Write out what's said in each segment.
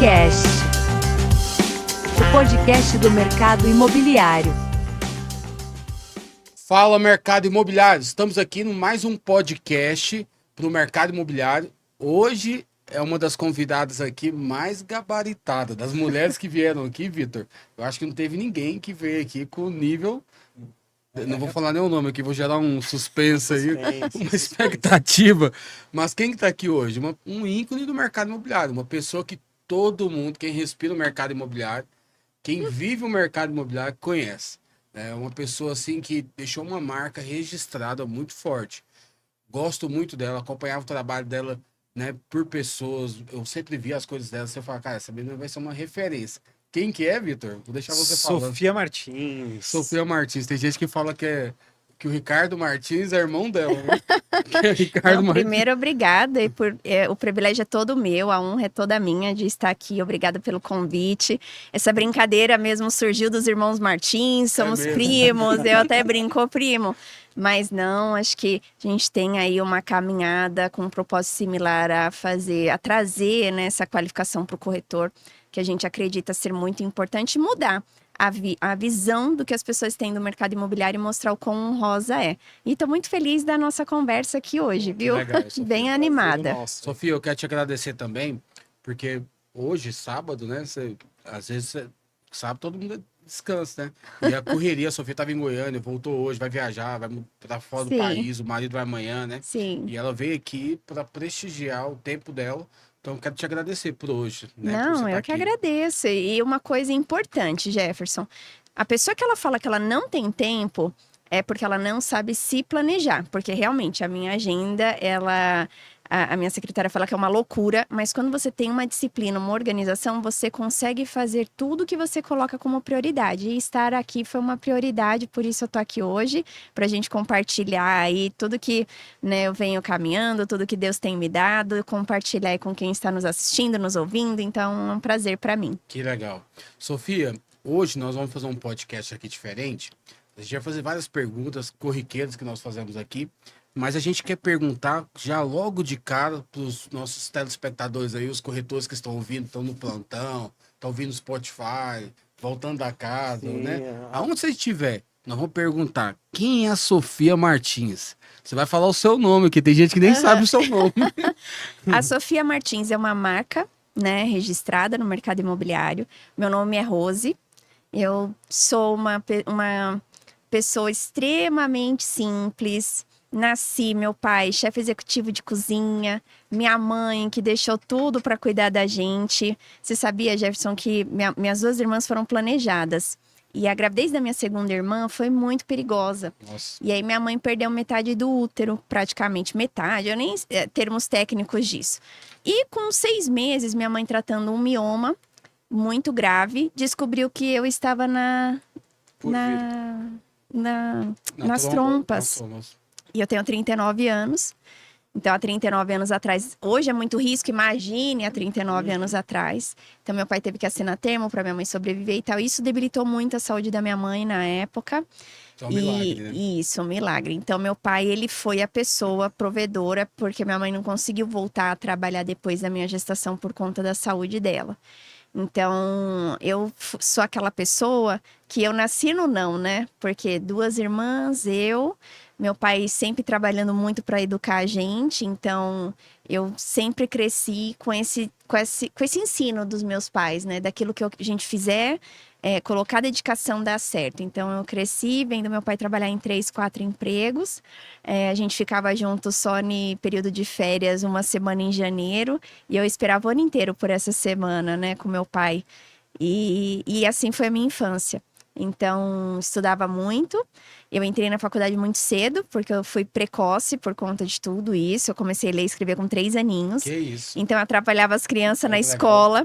Podcast, o podcast do mercado imobiliário. Fala, mercado imobiliário. Estamos aqui no mais um podcast para o mercado imobiliário. Hoje é uma das convidadas aqui mais gabaritadas, das mulheres que vieram aqui, Vitor. Eu acho que não teve ninguém que veio aqui com o nível... Não vou falar nem o nome aqui, vou gerar um suspense aí, uma expectativa. Mas quem que tá aqui hoje? Um ícone do mercado imobiliário, uma pessoa que todo mundo, quem respira o mercado imobiliário, quem vive o mercado imobiliário conhece. É uma pessoa assim que deixou uma marca registrada muito forte. Gosto muito dela, acompanhava o trabalho dela, né, por pessoas. Eu sempre via as coisas dela, você fala, cara, essa menina vai ser uma referência. Quem que é, Vitor? Vou deixar você falar. Sofia Martins. Sofia Martins. Tem gente que fala que o Ricardo Martins é irmão dela, né? Que é Ricardo Não, Martins. primeiro, obrigada. O privilégio é todo meu, a honra é toda minha de estar aqui. Obrigada pelo convite. Essa brincadeira mesmo surgiu dos irmãos Martins, somos mesmo? primos, eu até brinco, primo. Mas não, acho que a gente tem aí uma caminhada com um propósito similar a trazer, né, essa qualificação para o corretor, que a gente acredita ser muito importante, mudar a visão do que as pessoas têm do mercado imobiliário e mostrar o quão honrosa é. E estou muito feliz da nossa conversa aqui hoje, viu? legal, Sofia. Bem animada. Sofia, eu quero te agradecer também, porque hoje, sábado, né? Sábado todo mundo descansa, né? E a correria, a Sofia estava em Goiânia, voltou hoje, vai viajar, vai para fora do Sim. país, o marido vai amanhã, né? Sim. E ela veio aqui para prestigiar o tempo dela. Então, eu quero te agradecer por hoje. Né, por Não, você eu tá que aqui. agradeço. E uma coisa importante, Jefferson, a pessoa que ela fala que ela não tem tempo é porque ela não sabe se planejar. Porque realmente a minha agenda, a minha secretária fala que é uma loucura, mas quando você tem uma disciplina, uma organização, você consegue fazer tudo que você coloca como prioridade. E estar aqui foi uma prioridade, por isso eu tô aqui hoje, pra gente compartilhar aí tudo que, né, eu venho caminhando, tudo que Deus tem me dado, compartilhar aí com quem está nos assistindo, nos ouvindo, então é um prazer pra mim. Que legal. Sofia, hoje nós vamos fazer um podcast aqui diferente. A gente vai fazer várias perguntas corriqueiras que nós fazemos aqui, mas a gente quer perguntar já logo de cara para os nossos telespectadores aí, os corretores que estão ouvindo, estão no plantão, estão ouvindo no Spotify, voltando da casa, Sim, né? Aonde você estiver, nós vamos perguntar quem é a Sofia Martins. Você vai falar o seu nome, que tem gente que nem sabe o seu nome. A Sofia Martins é uma marca, né, registrada no mercado imobiliário. Meu nome é Rose. Eu sou uma pessoa extremamente simples. Nasci, meu pai, chefe executivo de cozinha, minha mãe, que deixou tudo para cuidar da gente. Você sabia, Jefferson, que minhas duas irmãs foram planejadas. E a gravidez da minha segunda irmã foi muito perigosa. Nossa. E aí minha mãe perdeu metade do útero, praticamente metade. Eu nem termos técnicos disso. E com 6 meses, minha mãe tratando um mioma muito grave, descobriu que eu estava nas trompas. E eu tenho 39 anos. Então, há 39 anos atrás, hoje é muito risco, imagine há 39 anos atrás. Então, meu pai teve que assinar termo para minha mãe sobreviver e tal. Isso debilitou muito a saúde da minha mãe na época. Então, um milagre, né? Isso, um milagre. Então, meu pai, ele foi a pessoa provedora, porque minha mãe não conseguiu voltar a trabalhar depois da minha gestação por conta da saúde dela. Então, eu sou aquela pessoa que eu nasci no não, né? Porque 2 irmãs, meu pai sempre trabalhando muito para educar a gente, então eu sempre cresci com esse ensino dos meus pais, né? Daquilo que a gente fizer, colocar dedicação dá certo. Então eu cresci vendo meu pai trabalhar em 3, 4 empregos. A gente ficava junto só no período de férias, uma semana em janeiro, e eu esperava o ano inteiro por essa semana, né, com meu pai. E assim foi a minha infância. Então, estudava muito. Eu entrei na faculdade muito cedo, porque eu fui precoce por conta de tudo isso. Eu comecei a ler e escrever com 3 aninhos. Que isso? Então, eu atrapalhava as crianças na legal. escola.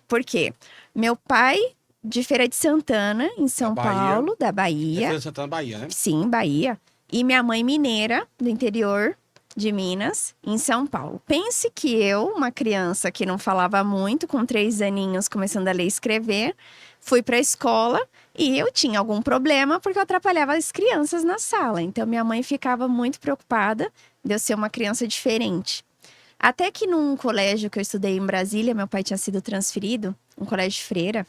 Por quê? Meu pai, de Feira de Santana, em São Paulo, da Bahia. Feira de Santana, Bahia, né? Sim, Bahia. E minha mãe mineira, do interior de Minas, em São Paulo. Pense que eu, uma criança que não falava muito, com 3 aninhos, começando a ler e escrever, fui para a escola e eu tinha algum problema porque eu atrapalhava as crianças na sala. Então, minha mãe ficava muito preocupada de eu ser uma criança diferente. Até que num colégio que eu estudei em Brasília, meu pai tinha sido transferido, um colégio de freira,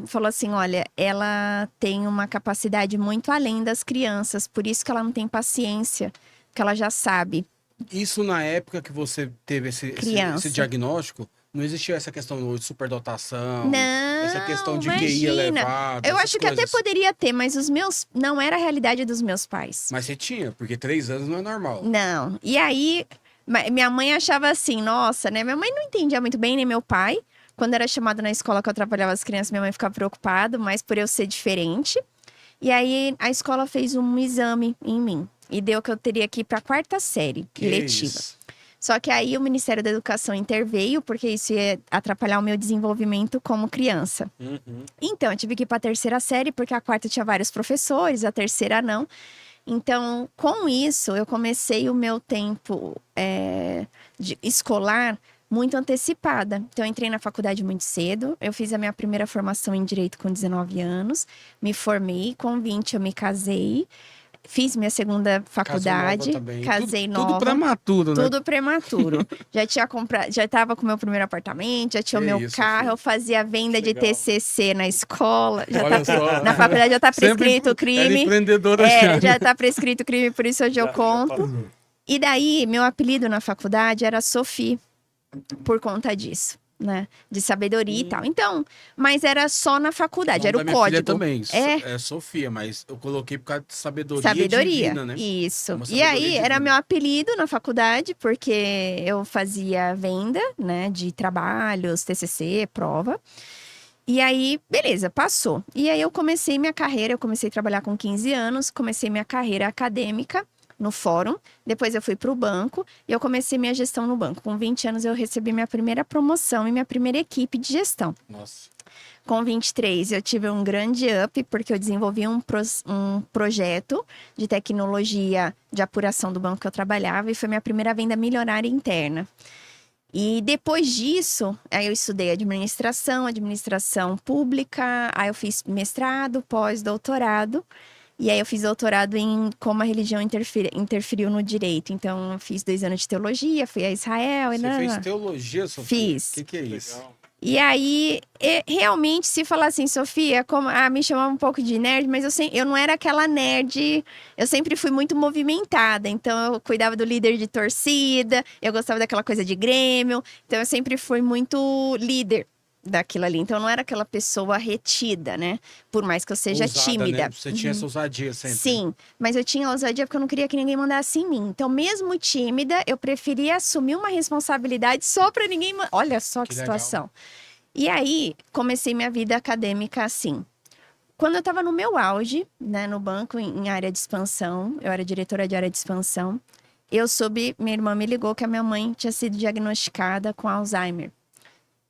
falou assim, olha, ela tem uma capacidade muito além das crianças, por isso que ela não tem paciência, porque ela já sabe. Isso na época que você teve esse Criança. diagnóstico, não existia essa questão de superdotação, Não, essa questão de QI imagina. elevado, Eu essas acho que até coisas. poderia ter, mas não era a realidade dos meus pais. Mas você tinha, porque 3 anos não é normal. Não. E aí, minha mãe achava assim, nossa, né? Minha mãe não entendia muito bem, nem meu pai. Quando era chamado na escola que eu atrapalhava as crianças, minha mãe ficava preocupada, mas por eu ser diferente. E aí, a escola fez um exame em mim. E deu que eu teria que ir para a 4ª série, Que letiva. isso? Só que aí o Ministério da Educação interveio, porque isso ia atrapalhar o meu desenvolvimento como criança. Uhum. Então, eu tive que ir para a 3ª série, porque a 4ª tinha vários professores, a 3ª não. Então, com isso, eu comecei o meu tempo escolar muito antecipada. Então, eu entrei na faculdade muito cedo. Eu fiz a minha primeira formação em Direito com 19 anos. Me formei. Com 20, eu me casei. Fiz minha segunda faculdade. Casei nova. Tudo prematuro, né? Tudo prematuro. Já tinha comprado, já estava com o meu primeiro apartamento, já tinha o Que meu isso, carro, filho. eu fazia venda de Legal. TCC na escola. Olha só. Na faculdade já tá Sempre prescrito o Era crime. empreendedora já. Já tá prescrito o crime, por isso hoje eu Já conto. passou. E daí, meu apelido na faculdade era Sophie, por conta disso, né? De sabedoria e tal. Então, mas era só na faculdade, era o Minha filha código. também, É. Sofia, mas eu coloquei por causa de sabedoria, Sabedoria, divina, né? isso. Uma E sabedoria aí, era divina. meu apelido na faculdade, porque eu fazia venda, né, de trabalhos, TCC, prova. E aí, beleza, passou. E aí, eu comecei minha carreira, eu comecei a trabalhar com 15 anos, comecei minha carreira acadêmica no fórum, depois eu fui para o banco e eu comecei minha gestão no banco. Com 20 anos, eu recebi minha primeira promoção e minha primeira equipe de gestão. Nossa. Com 23, eu tive um grande up, porque eu desenvolvi um projeto de tecnologia de apuração do banco que eu trabalhava, e foi minha primeira venda milionária interna. E depois disso, aí eu estudei administração pública, aí eu fiz mestrado, pós-doutorado, e aí eu fiz doutorado em como a religião interferiu no direito. Então, eu fiz 2 anos de teologia, fui a Israel. Você fez teologia, Sofia? Fiz. O que é isso? Legal. E aí, realmente, se falar assim, Sofia, me chamava um pouco de nerd, mas eu não era aquela nerd, eu sempre fui muito movimentada, então eu cuidava do líder de torcida, eu gostava daquela coisa de Grêmio, então eu sempre fui muito líder daquilo ali, então eu não era aquela pessoa retida, né? Por mais que eu seja Ousada, tímida. né? Você tinha essa ousadia sempre. Sim, mas eu tinha ousadia porque eu não queria que ninguém mandasse em mim. Então, mesmo tímida, eu preferia assumir uma responsabilidade só para ninguém. Olha só que legal. situação. E aí, comecei minha vida acadêmica assim. Quando eu estava no meu auge, né, no banco, em área de expansão, eu era diretora de área de expansão, minha irmã me ligou que a minha mãe tinha sido diagnosticada com Alzheimer.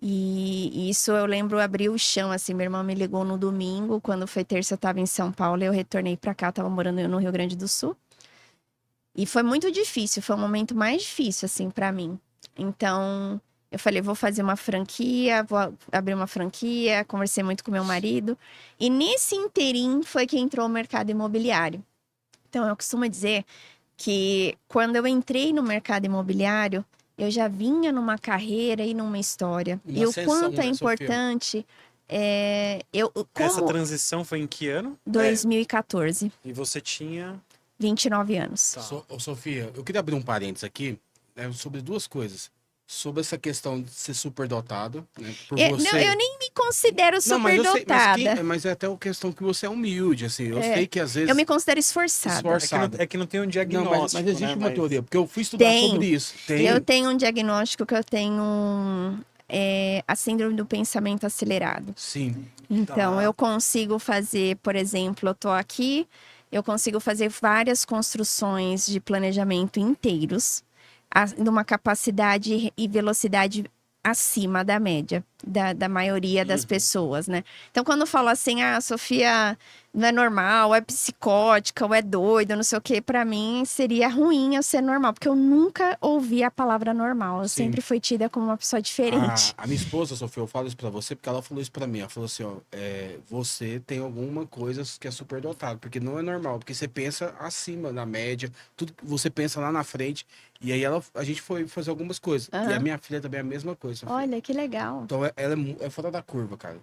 E isso eu lembro, abrir o chão, assim, minha irmã me ligou no domingo, quando foi terça eu estava em São Paulo, eu retornei para cá, eu estava morando no Rio Grande do Sul. E foi muito difícil, foi o momento mais difícil, assim, para mim. Então, eu falei, vou fazer uma franquia, vou abrir uma franquia, conversei muito com meu marido. E nesse interim foi que entrou o mercado imobiliário. Então, eu costumo dizer que quando eu entrei no mercado imobiliário, eu já vinha numa carreira e numa história. Uma E o ascensão, quanto é né, Sofia? importante, Essa como transição foi em que ano? 2014, E você tinha... 29 anos. Tá. Sofia, eu queria abrir um parênteses aqui, né, sobre 2 coisas. Sobre essa questão de ser superdotado, né? Por você. Não, eu nem me considero Não, mas eu sei, superdotada. mas é até a questão que você é humilde, assim. Eu sei que às vezes. Eu me considero esforçada. Esforçada. É que não tem um Não, diagnóstico, mas existe né? uma Mas- teoria, porque eu fui estudar Tem. sobre isso. Tem. Eu tenho um diagnóstico que eu tenho a síndrome do pensamento acelerado. Sim. Então, Tá. eu consigo fazer, por exemplo, eu tô aqui, eu consigo fazer várias construções de planejamento inteiros, numa capacidade e velocidade acima da média, da maioria das pessoas, né? Então, quando eu falo assim, Sofia, não é normal, é psicótica, ou é doida, não sei o quê. Pra mim, seria ruim eu ser normal, porque eu nunca ouvi a palavra normal. Eu Sim. sempre fui tida como uma pessoa diferente. A minha esposa, Sofia, eu falo isso pra você porque ela falou isso pra mim. Ela falou assim, ó, você tem alguma coisa que é superdotado, porque não é normal, porque você pensa acima da média, tudo que você pensa lá na frente. E aí a gente foi fazer algumas coisas. E a Aham. minha filha também é a mesma coisa, Sofia. Olha, que legal. Então ela é fora da curva, cara.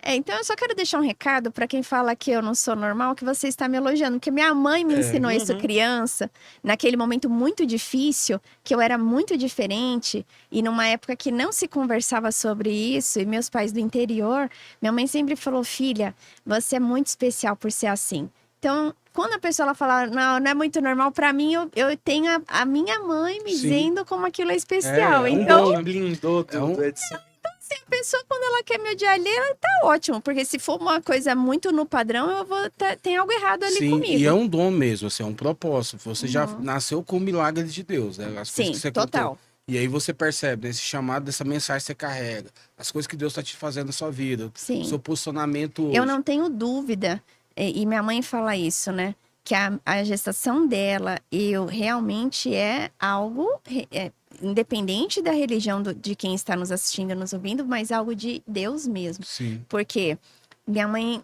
Então eu só quero deixar um recado pra quem fala que eu não sou normal, que você está me elogiando, porque minha mãe me ensinou isso criança, naquele momento muito difícil, que eu era muito diferente, e numa época que não se conversava sobre isso, e meus pais do interior, minha mãe sempre falou, filha, você é muito especial por ser assim. Então, quando a pessoa ela fala, não é muito normal, pra mim, eu tenho a minha mãe me Sim. dizendo como aquilo é especial. É um Então, dom, Blindou tudo. a pessoa, quando ela quer me odiar ali, ela tá ótimo. Porque se for uma coisa muito no padrão, eu vou tem algo errado ali sim, comigo. e é um dom mesmo, assim, é um propósito. Você já nasceu com o milagre de Deus, né? As coisas Sim, que você total. contou. E aí você percebe, né, esse chamado, dessa mensagem que você carrega, as coisas que Deus tá te fazendo na sua vida, Sim. o seu posicionamento hoje. Eu não tenho dúvida, e minha mãe fala isso, né? Que a gestação dela, eu realmente é algo independente da religião de quem está nos assistindo, nos ouvindo, mas algo de Deus mesmo. Sim, Porque minha mãe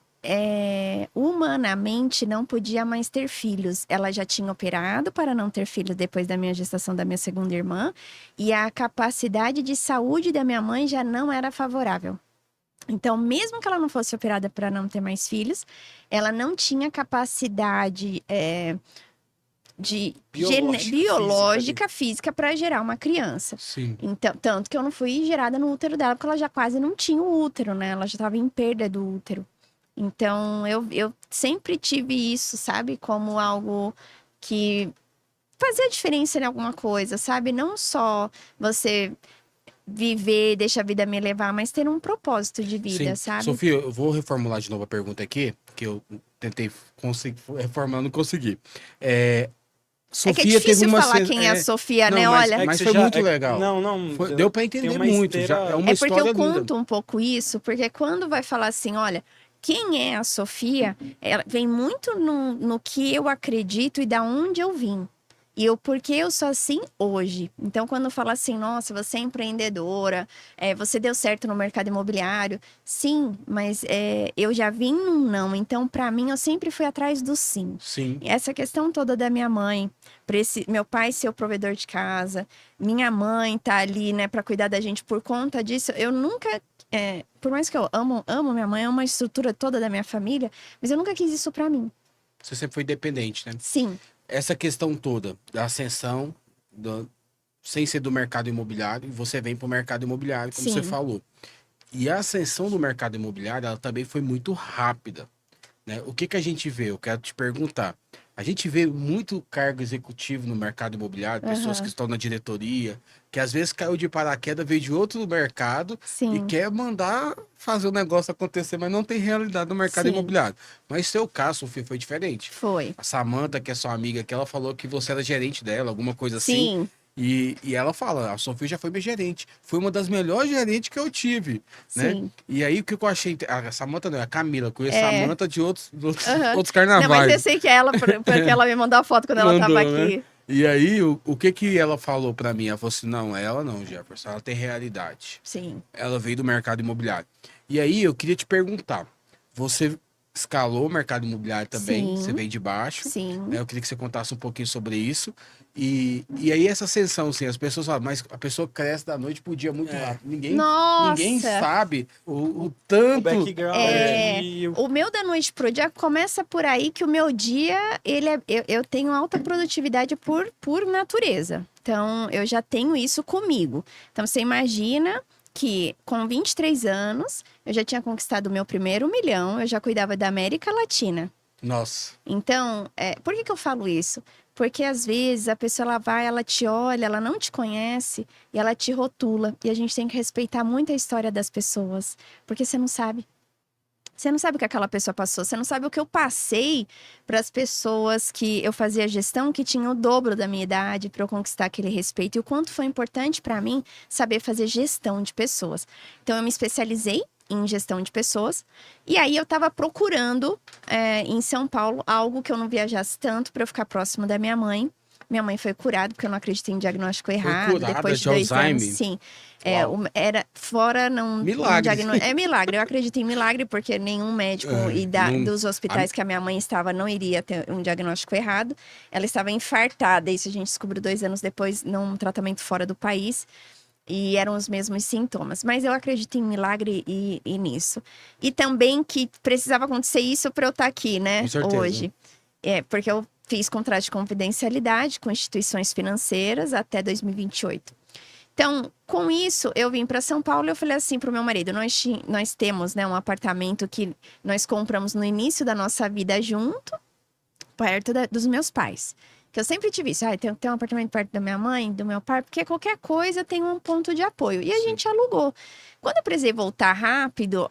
humanamente não podia mais ter filhos. Ela já tinha operado para não ter filhos depois da minha gestação da minha segunda irmã. E a capacidade de saúde da minha mãe já não era favorável. Então, mesmo que ela não fosse operada para não ter mais filhos, ela não tinha capacidade biológica, física para gerar uma criança. sim. Então, tanto que eu não fui gerada no útero dela, porque ela já quase não tinha o útero, né? Ela já estava em perda do útero. Então, eu sempre tive isso, sabe? Como algo que fazia diferença em alguma coisa, sabe? Não só você viver, deixa a vida me levar, mas ter um propósito de vida, Sim. sabe? Sofia, eu vou reformular de novo a pergunta aqui, que eu tentei reformular, não consegui. É que é difícil falar quem é a Sofia, Não, né? mas- Olha, mas foi muito legal. Não, Deu pra entender muito, já é uma é porque história eu linda. conto um pouco isso, porque quando vai falar assim, olha, quem é a Sofia, ela vem muito no que eu acredito e da onde eu vim. E o porquê eu sou assim hoje. Então, quando fala assim, nossa, você é empreendedora, você deu certo no mercado imobiliário. Sim, mas eu já vim num não. Então, pra mim, eu sempre fui atrás do sim. Sim, E essa questão toda da minha mãe, meu pai ser o provedor de casa, minha mãe tá ali, né, pra cuidar da gente por conta disso, eu nunca. Por mais que eu amo minha mãe, amo a estrutura toda da minha família, mas eu nunca quis isso pra mim. você sempre foi independente, né? Sim, Essa questão toda da ascensão, sem ser do mercado imobiliário, você vem para o mercado imobiliário, como Sim. você falou. E a ascensão do mercado imobiliário, ela também foi muito rápida, né? O que a gente vê? Eu quero te perguntar. A gente vê muito cargo executivo no mercado imobiliário, pessoas que estão na diretoria, que às vezes caiu de paraquedas, veio de outro mercado e sim. quer mandar fazer o negócio acontecer, mas não tem realidade no mercado Sim. imobiliário. Mas seu caso, Sofia, foi diferente. Foi. A Samanta, que é sua amiga, que ela falou que você era gerente dela, alguma coisa assim. Sim, E ela fala, a Sofia já foi minha gerente. Foi uma das melhores gerentes que eu tive, né? sim. E aí, o que eu achei... A Samanta não, é a Camila. Eu conheço a É. Samanta de outros Aham. outros Não, mas carnavais. eu sei que é ela, porque ela me mandou a foto quando ela Mandou, tava né? aqui. E aí, o que ela falou pra mim? Ela falou assim, não, ela não, Jefferson, ela tem realidade. Sim. Ela veio do mercado imobiliário. E aí, eu queria te perguntar, você escalou o mercado imobiliário também, Sim. você veio de baixo, Sim. né? Eu queria que você contasse um pouquinho sobre isso. E aí, essa ascensão, assim, as pessoas falam, mas a pessoa cresce da noite pro dia muito rápido. Nossa! Ninguém sabe o O tanto... background e O meu da noite pro dia começa por aí, que o meu dia, eu tenho alta produtividade por natureza. Então, eu já tenho isso comigo. Então, você imagina que com 23 anos, eu já tinha conquistado o meu primeiro 1 milhão, eu já cuidava da América Latina. Nossa, Então, por que eu falo isso? Porque às vezes a pessoa ela vai, ela te olha, ela não te conhece e ela te rotula. E a gente tem que respeitar muito a história das pessoas, porque você não sabe. Você não sabe o que aquela pessoa passou, você não sabe o que eu passei para as pessoas que eu fazia gestão, que tinham o dobro da minha idade, para eu conquistar aquele respeito. E o quanto foi importante para mim saber fazer gestão de pessoas. Então, eu me especializei em gestão de pessoas. E aí eu tava procurando em São Paulo algo que eu não viajasse tanto para eu ficar próximo da minha mãe. Minha mãe foi curada, porque eu não acreditei em diagnóstico errado. curada Depois de de 2 anos, Alzheimer? sim. Uau. Era fora não Milagre. É milagre, eu acredito em milagre, porque nenhum médico dos hospitais que a minha mãe estava não iria ter um diagnóstico errado. Ela estava infartada, isso a gente descobriu 2 anos depois, num tratamento fora do país. E eram os mesmos sintomas. Mas eu acredito em milagre e nisso. E também que precisava acontecer isso para eu estar aqui, né? Com certeza. Hoje. Porque eu fiz contrato de confidencialidade com instituições financeiras até 2028. Então, com isso, eu vim para São Paulo e eu falei assim para o meu marido, nós temos, né, um apartamento que nós compramos no início da nossa vida junto, perto dos meus pais. Que eu sempre tive isso, tem um apartamento perto da minha mãe, do meu pai, porque qualquer coisa tem um ponto de apoio. E a gente alugou. Quando eu precisei voltar rápido,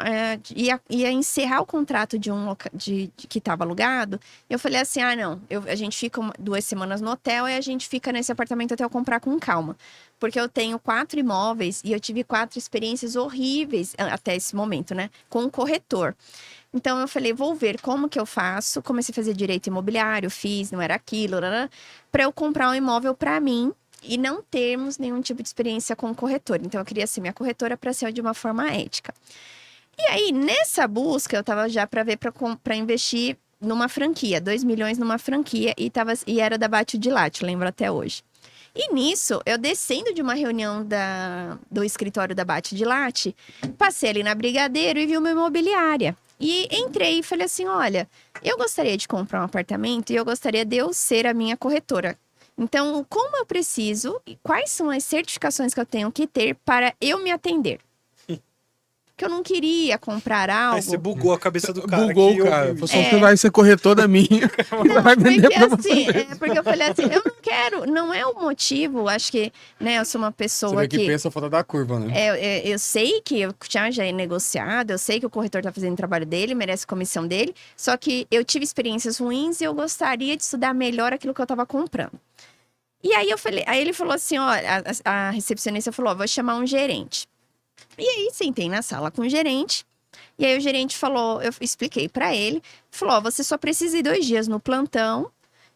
ia encerrar o contrato de que estava alugado, eu falei assim, não, a gente fica 2 semanas no hotel e a gente fica nesse apartamento até eu comprar com calma. Porque eu tenho 4 imóveis e eu tive 4 experiências horríveis até esse momento, né? Com um corretor. Então, eu falei, vou ver como que eu faço. Comecei a fazer direito imobiliário, fiz, não era aquilo, para eu comprar um imóvel para mim e não termos nenhum tipo de experiência com corretor. Então, eu queria ser minha corretora para ser de uma forma ética. E aí, nessa busca, eu tava já para ver para investir numa franquia, 2 milhões numa franquia, e era da Bate de Latte, lembro até hoje. E nisso, eu descendo de uma reunião do escritório da Bate de Latte, passei ali na Brigadeiro e vi uma imobiliária. E entrei e falei assim, olha, eu gostaria de comprar um apartamento e eu gostaria de eu ser a minha corretora. Então, como eu preciso e quais são as certificações que eu tenho que ter para eu me atender? Que eu não queria comprar algo. Aí você bugou a cabeça do cara. Bugou o cara. Você vai ser corretora minha. Não, vai vender porque pra assim, você. porque eu falei assim, eu não quero, não é o motivo, acho que, né, eu sou uma Você pessoa vê que pensa fora da curva, né? eu sei que eu já é negociado, eu sei que o corretor tá fazendo o trabalho dele, merece a comissão dele, só que eu tive experiências ruins e eu gostaria de estudar melhor aquilo que eu tava comprando. E aí aí ele falou assim, ó, a recepcionista falou, ó, vou chamar um gerente. E aí, sentei na sala com o gerente. E aí, o gerente falou, eu expliquei pra ele. Falou, ó, você só precisa ir 2 dias no plantão.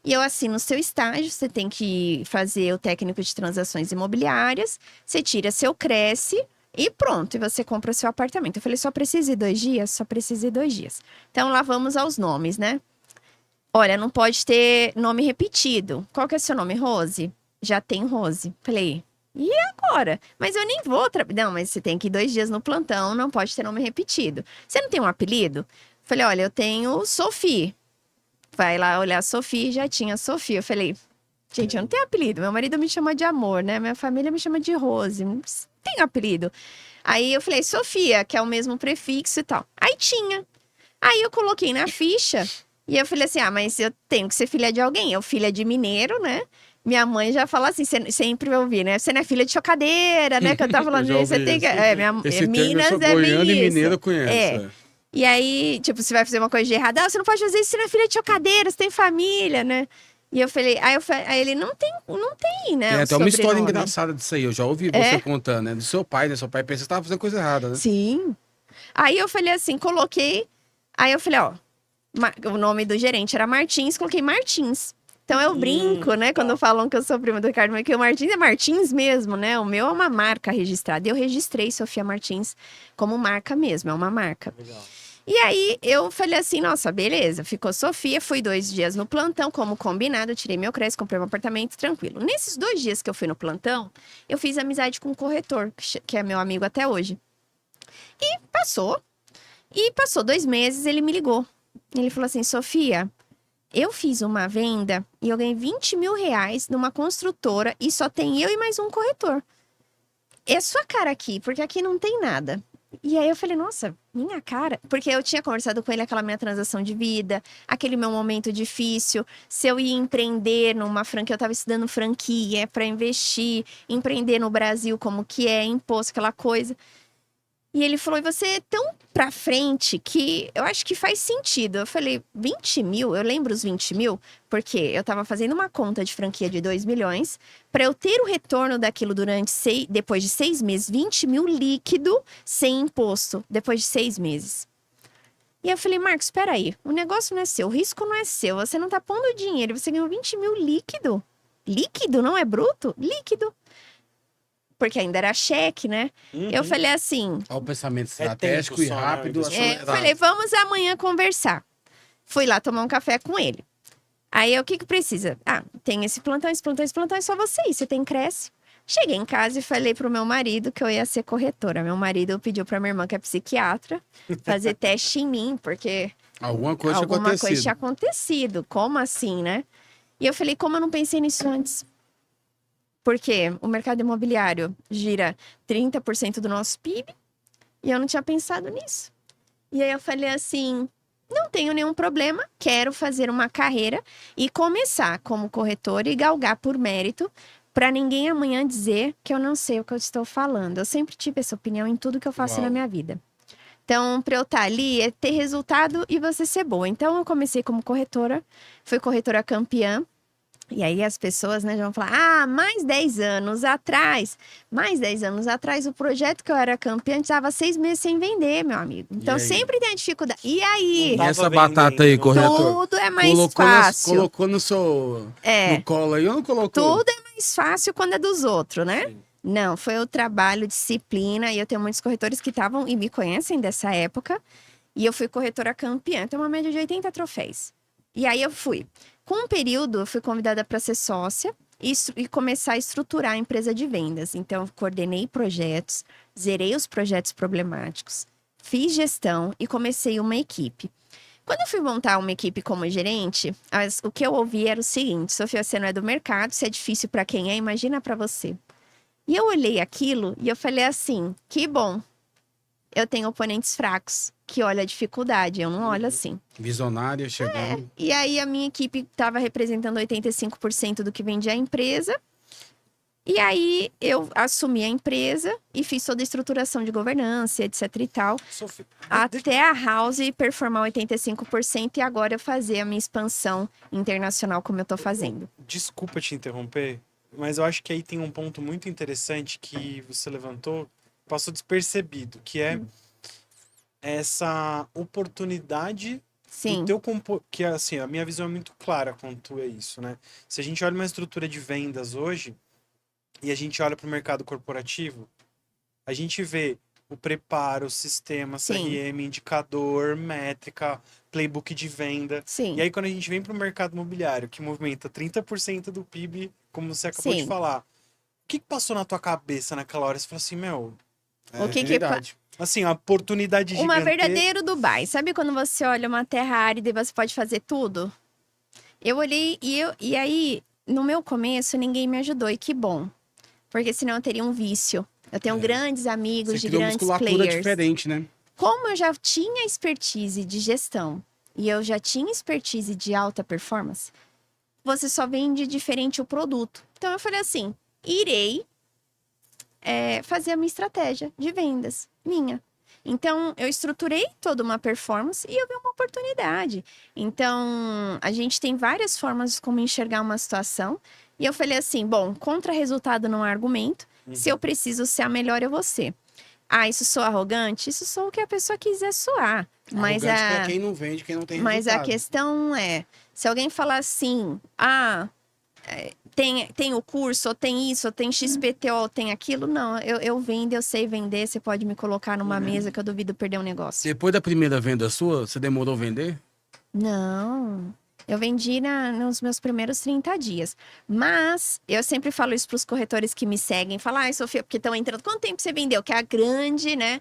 E eu assino o seu estágio. Você tem que fazer o técnico de transações imobiliárias. Você tira seu Cresce e pronto. E você compra o seu apartamento. Eu falei, só precisa ir 2 dias? Só precisa ir 2 dias. Então, lá vamos aos nomes, né? Olha, não pode ter nome repetido. Qual que é o seu nome? Rose? Já tem Rose. Falei... E agora? Mas eu nem vou... Não, mas você tem que ir 2 dias no plantão, não pode ter nome repetido. Você não tem um apelido? Falei, olha, eu tenho Sophie. Vai lá olhar Sophie, já tinha Sophie. Eu falei, gente, eu não tenho apelido. Meu marido me chama de amor, né? Minha família me chama de Rose. Não tem apelido. Aí eu falei, Sofia, que é o mesmo prefixo e tal. Aí tinha. Aí eu coloquei na ficha e eu falei assim, mas eu tenho que ser filha de alguém. Eu filha de mineiro, né? Minha mãe já fala assim, você sempre vai ouvir, né? Você não é filha de chocadeira, né? Que eu tava falando Eu já você ouvi tem que... Esse Minas termo, é goiano bem e isso. mineiro eu conheço. E aí, tipo, você vai fazer uma coisa de errado. Você não pode fazer isso, você não é filha de chocadeira, você tem família, né? E eu falei... Aí ele, não tem, né? Tem até uma história sobrenome. engraçada disso aí. Eu já ouvi você contando, né? Do seu pai, né? Seu pai pensa que você tava fazendo coisa errada, né? Sim. Aí eu falei assim, coloquei... Aí eu falei, ó... O nome do gerente era Martins, coloquei Martins. Então eu brinco, né? Quando falam que eu sou prima do Ricardo, mas que o Martins é Martins mesmo, né? O meu é uma marca registrada. Eu registrei Sofia Martins como marca mesmo, é uma marca. Legal. E aí eu falei assim, nossa, beleza. Ficou Sofia, fui 2 dias no plantão, como combinado. Eu tirei meu Cresce, comprei um apartamento, tranquilo. Nesses 2 dias que eu fui no plantão, eu fiz amizade com um corretor, que é meu amigo até hoje. E passou 2 meses, ele me ligou. Ele falou assim, Sofia... Eu fiz uma venda e eu ganhei 20 mil reais numa construtora e só tem eu e mais um corretor. É sua cara aqui, porque aqui não tem nada. E aí eu falei, nossa, minha cara. Porque eu tinha conversado com ele aquela minha transação de vida, aquele meu momento difícil. Se eu ia empreender numa franquia, eu tava estudando franquia para investir, empreender no Brasil, como que é, imposto, aquela coisa. E ele falou, e você é tão pra frente que eu acho que faz sentido. Eu falei, 20 mil? Eu lembro os 20 mil, porque eu tava fazendo uma conta de franquia de 2 milhões. Pra eu ter o retorno daquilo depois de 6 meses, 20 mil líquido, sem imposto, depois de 6 meses. E eu falei, Marcos, espera aí, o negócio não é seu, o risco não é seu, você não tá pondo dinheiro, você ganhou 20 mil líquido. Líquido, não é bruto? Líquido. Porque ainda era cheque, né? Eu falei assim... Olha o pensamento É estratégico tempo e só, né? rápido. eu acelerado. falei, vamos amanhã conversar. Fui lá tomar um café com ele. Aí, o que precisa? Ah, tem esse plantão, esse plantão, esse plantão, é só você ir, você tem Cresce. Cheguei em casa e falei pro meu marido que eu ia ser corretora. Meu marido pediu pra minha irmã, que é psiquiatra, fazer teste em mim, porque Alguma coisa tinha alguma coisa acontecido. tinha acontecido. Como assim, né? E eu falei, como eu não pensei nisso antes? Porque o mercado imobiliário gira 30% do nosso PIB e eu não tinha pensado nisso. E aí eu falei assim, não tenho nenhum problema, quero fazer uma carreira e começar como corretora e galgar por mérito para ninguém amanhã dizer que eu não sei o que eu estou falando. Eu sempre tive essa opinião em tudo que eu faço Uau. na minha vida. Então, para eu estar ali é ter resultado e você ser boa. Então, eu comecei como corretora, fui corretora campeã. E aí as pessoas, né, já vão falar, mais 10 anos atrás, o projeto que eu era campeã estava 6 meses sem vender, meu amigo. Então aí? sempre tem a dificuldade. E aí? E Tava essa batata vendendo. aí, corretor? Tudo é mais Colocou, fácil. colocou no seu no colo aí ou não colocou? Tudo é mais fácil quando é dos outros, né? Sim. Não, foi o trabalho, disciplina. E eu tenho muitos corretores que estavam e me conhecem dessa época. E eu fui corretora campeã. Tenho uma média de 80 troféus. E aí eu fui. Com um período, eu fui convidada para ser sócia e começar a estruturar a empresa de vendas. Então, eu coordenei projetos, zerei os projetos problemáticos, fiz gestão e comecei uma equipe. Quando eu fui montar uma equipe como gerente, o que eu ouvi era o seguinte: Sofia, você não é do mercado, se é difícil para quem é, imagina para você. E eu olhei aquilo e eu falei assim, que bom. Eu tenho oponentes fracos, que olham a dificuldade, eu não olho assim. Visionária chegando. E aí a minha equipe estava representando 85% do que vendia a empresa. E aí eu assumi a empresa e fiz toda a estruturação de governança, etc e tal. Sofia, Até a House performar 85% e agora eu fazer a minha expansão internacional como eu tô fazendo. desculpa te interromper, mas eu acho que aí tem um ponto muito interessante que você levantou, passou despercebido, que é essa oportunidade Sim, do teu que assim, a minha visão é muito clara quanto a isso, né? Se a gente olha uma estrutura de vendas hoje e a gente olha para o mercado corporativo, a gente vê o preparo, o sistema, Sim. CRM, indicador, métrica, playbook de venda. sim. E aí, quando a gente vem para o mercado imobiliário, que movimenta 30% do PIB, como você acabou de Sim. falar, o que passou na tua cabeça naquela hora? Você falou assim, meu, O que Verdade. assim, a oportunidade Uma gigantesca. verdadeiro Dubai. Sabe quando você olha uma terra árida e você pode fazer tudo? Eu olhei e aí, no meu começo, ninguém me ajudou. E que bom. Porque senão eu teria um vício. Eu tenho grandes amigos Você de criou grandes musculatura players. diferente, né? Como eu já tinha expertise de gestão e eu já tinha expertise de alta performance, você só vende diferente o produto. Então eu falei assim, irei fazer a minha estratégia de vendas, minha. Então, eu estruturei toda uma performance e eu vi uma oportunidade. Então, a gente tem várias formas de como enxergar uma situação. E eu falei assim, bom, contra-resultado não é argumento. Se eu preciso ser a melhor, eu vou ser. Isso sou arrogante? Isso sou o que a pessoa quiser soar. Mas Arrogante pra quem não vende, quem não tem mas a resultado. questão é, se alguém falar assim, tem o curso, ou tem isso, ou tem XPTO, ou tem aquilo, não, eu vendo, eu sei vender, você pode me colocar numa mesa que eu duvido perder um negócio. Depois da primeira venda sua, você demorou a vender? Não, eu vendi nos meus primeiros 30 dias. Mas, eu sempre falo isso pros corretores que me seguem, falam, Sofia, porque estão entrando, quanto tempo você vendeu? Que é a grande, né?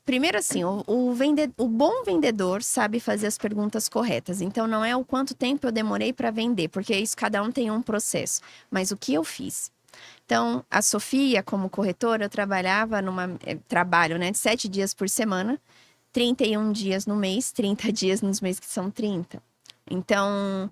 Primeiro assim, o bom vendedor sabe fazer as perguntas corretas. Então, não é o quanto tempo eu demorei para vender, porque isso cada um tem um processo. Mas o que eu fiz? Então, a Sofia, como corretora, eu trabalho, né, de 7 dias por semana, 31 dias no mês, 30 dias nos meses que são 30. Então,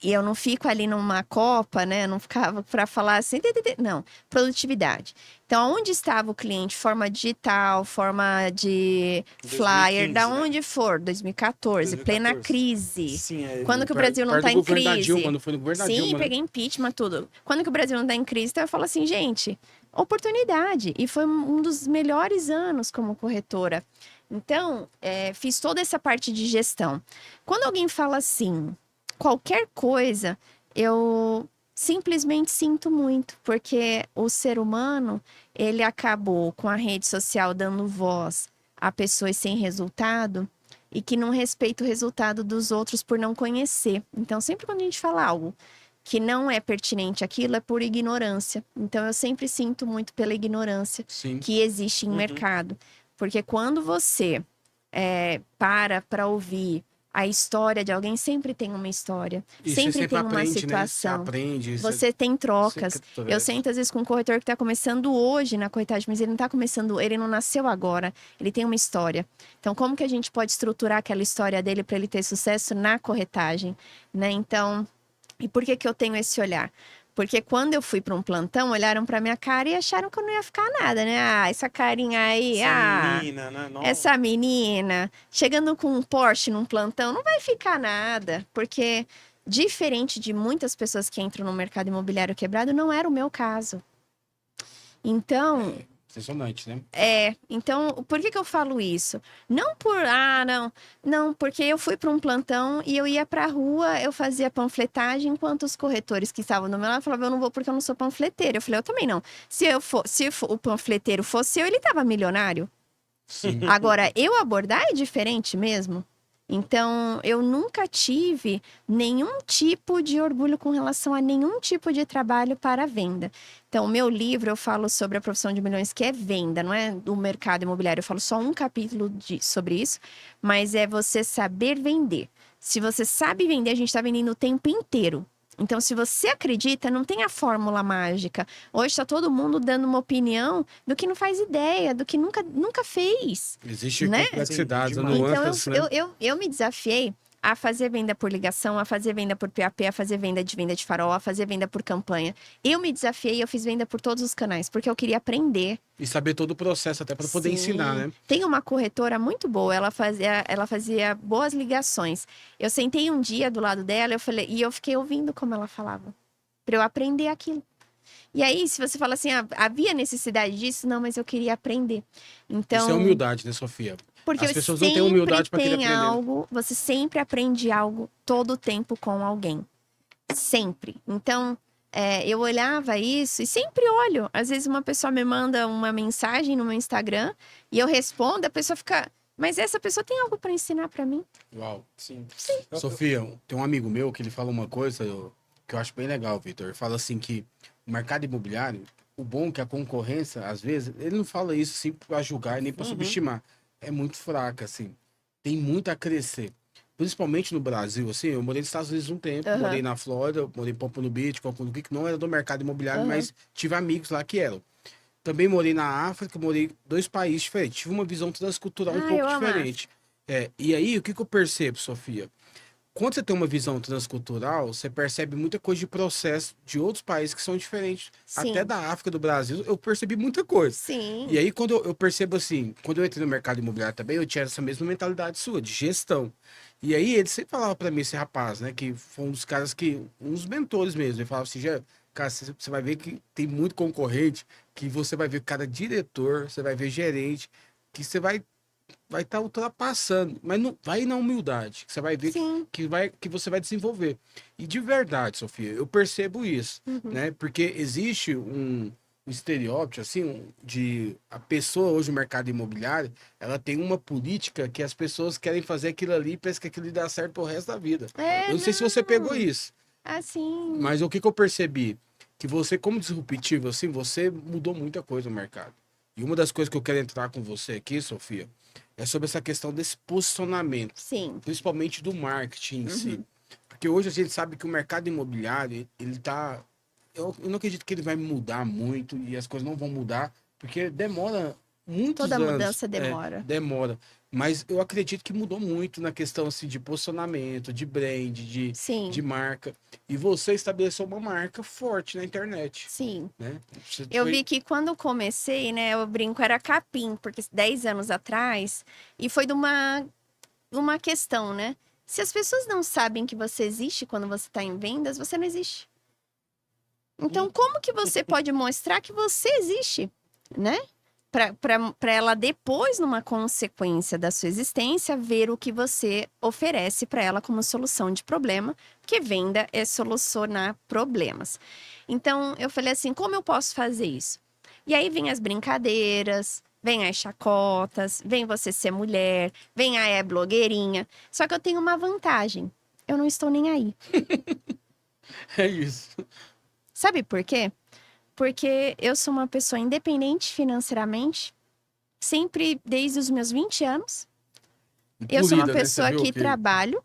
E eu não fico ali numa copa, né? Eu não ficava para falar assim, não, produtividade. Então, onde estava o cliente? Forma digital, forma de flyer, 2015, da né? onde for, 2014, plena 2014. crise. Sim, Quando que o Brasil não Perto tá do em governo da crise? Dilma, não foi no governo da Sim, Dilma, né? peguei impeachment, tudo. Quando que o Brasil não tá em crise, então eu falo assim, gente, oportunidade. E foi um dos melhores anos como corretora. Então, fiz toda essa parte de gestão. Quando alguém fala assim, qualquer coisa, eu simplesmente sinto muito, porque o ser humano, ele acabou com a rede social dando voz a pessoas sem resultado e que não respeita o resultado dos outros por não conhecer. Então, sempre quando a gente fala algo que não é pertinente àquilo, é por ignorância. Então, eu sempre sinto muito pela ignorância Sim. que existe em Uhum. mercado. Porque quando você para ouvir a história de alguém, sempre tem uma história, E você sempre sempre tem uma aprende, né? Você situação. aprende. Você tem trocas. sempre Eu cresce. sento às vezes com um corretor que está começando hoje na corretagem, mas ele não está começando, ele não nasceu agora, ele tem uma história. Então, como que a gente pode estruturar aquela história dele para ele ter sucesso na corretagem, né? Então, e por que que eu tenho esse olhar? Porque quando eu fui para um plantão, olharam para minha cara e acharam que eu não ia ficar nada, né? Ah, essa carinha aí, Essa menina, né? Nossa. essa menina chegando com um Porsche num plantão não vai ficar nada, porque diferente de muitas pessoas que entram no mercado imobiliário quebrado, não era o meu caso. Então, Impressionante, né? então, por que que eu falo isso? Não não, porque eu fui para um plantão e eu ia para a rua, eu fazia panfletagem, enquanto os corretores que estavam do meu lado falavam, eu não vou porque eu não sou panfleteira. Eu falei, eu também não. Se o panfleteiro fosse eu, ele tava milionário. Sim. Agora, eu abordar é diferente mesmo. Então, eu nunca tive nenhum tipo de orgulho com relação a nenhum tipo de trabalho para venda. Então, o meu livro, eu falo sobre a profissão de milhões, que é venda, não é do mercado imobiliário. Eu falo só um capítulo sobre isso, mas é você saber vender. Se você sabe vender, a gente está vendendo o tempo inteiro. Então, se você acredita, não tem a fórmula mágica. Hoje está todo mundo dando uma opinião do que não faz ideia, do que nunca fez. Existe Né? complexidades, Sim, demais. nuances, Então, né? eu me desafiei a fazer venda por ligação, a fazer venda por PAP, a fazer venda de farol, a fazer venda por campanha. Eu me desafiei, eu fiz venda por todos os canais, porque eu queria aprender. E saber todo o processo, até para poder Sim. ensinar, né? Tem uma corretora muito boa, ela fazia boas ligações. Eu sentei um dia do lado dela, e eu fiquei ouvindo como ela falava, para eu aprender aquilo. E aí, se você fala assim, havia necessidade disso? Não, mas eu queria aprender. Então, Isso é humildade, né, Sofia? porque As pessoas não têm humildade para querer aprender. algo, você sempre aprende algo todo o tempo com alguém. Sempre. Então, eu olhava isso e sempre olho. Às vezes uma pessoa me manda uma mensagem no meu Instagram e eu respondo, a pessoa fica, mas essa pessoa tem algo para ensinar para mim? Uau. Sim. Sofia, tem um amigo meu que ele fala uma coisa que eu acho bem legal, Vitor. Ele fala assim que o mercado imobiliário, o bom é que a concorrência, às vezes, ele não fala isso assim para julgar e nem para subestimar. É muito fraca, assim. Tem muito a crescer. Principalmente no Brasil, assim, eu morei nos Estados Unidos um tempo, Aham. morei na Flórida, morei em Pompano Beach, Pompano Beach, que não era do mercado imobiliário, Aham. mas tive amigos lá que eram. Também morei na África, morei em 2 países diferentes. Tive uma visão transcultural um Ah, pouco eu amo a diferente. E aí, o que eu percebo, Sofia? Quando você tem uma visão transcultural, você percebe muita coisa de processo de outros países que são diferentes. Sim. Até da África, do Brasil, eu percebi muita coisa. Sim. E aí, quando eu percebo assim, quando eu entrei no mercado imobiliário também, eu tinha essa mesma mentalidade sua, de gestão. E aí, ele sempre falava pra mim, esse rapaz, né, que foi um dos caras que, um dos mentores mesmo, ele falava assim, já, cara, você vai ver que tem muito concorrente, que você vai ver cada diretor, você vai ver gerente, que você vai estar ultrapassando, mas não vai na humildade, que você vai ver Sim. que você vai desenvolver. E de verdade, Sofia, eu percebo isso, né? Porque existe um estereótipo assim de a pessoa hoje no mercado imobiliário, ela tem uma política que as pessoas querem fazer aquilo ali e pensa que aquilo ali dá certo pro resto da vida. Eu não sei se você pegou isso, Assim. mas o que eu percebi que você como disruptivo assim, você mudou muita coisa no mercado. E uma das coisas que eu quero entrar com você aqui, Sofia, é sobre essa questão desse posicionamento, Sim. principalmente do marketing em si. Porque hoje a gente sabe que o mercado imobiliário, ele tá... Eu não acredito que ele vai mudar muito e as coisas não vão mudar, porque demora muitos Toda anos. mudança demora. Demora. Mas eu acredito que mudou muito na questão assim, de posicionamento, de brand, Sim, de marca. E você estabeleceu uma marca forte na internet, sim. né? Você Eu foi- vi que quando comecei, né, o brinco era capim, porque 10 anos atrás, e foi de uma questão, né? Se as pessoas não sabem que você existe quando você está em vendas, você não existe. Então, como que você pode mostrar que você existe, né? Para ela depois, numa consequência da sua existência, ver o que você oferece para ela como solução de problema, porque venda é solucionar problemas. Então, eu falei assim, como eu posso fazer isso? E aí vem as brincadeiras, vem as chacotas, vem você ser mulher, vem a blogueirinha. Só que eu tenho uma vantagem, eu não estou nem aí. É isso. Sabe por quê? Porque eu sou uma pessoa independente financeiramente, sempre desde os meus 20 anos. Eu sou uma Polida, né? Você pessoa viu que trabalho,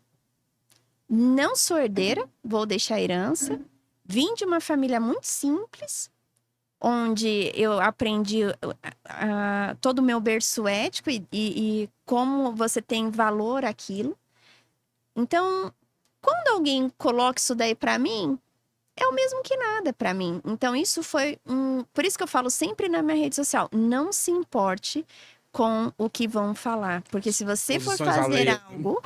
não sou herdeira, vou deixar herança. Vim de uma família muito simples, onde eu aprendi todo o meu berço ético e como você tem valor aquilo. Então, quando alguém coloca isso daí pra mim, é o mesmo que nada pra mim. Então, isso foi Por isso que eu falo sempre na minha rede social: não se importe com o que vão falar. Porque se você for Posições fazer alheias. algo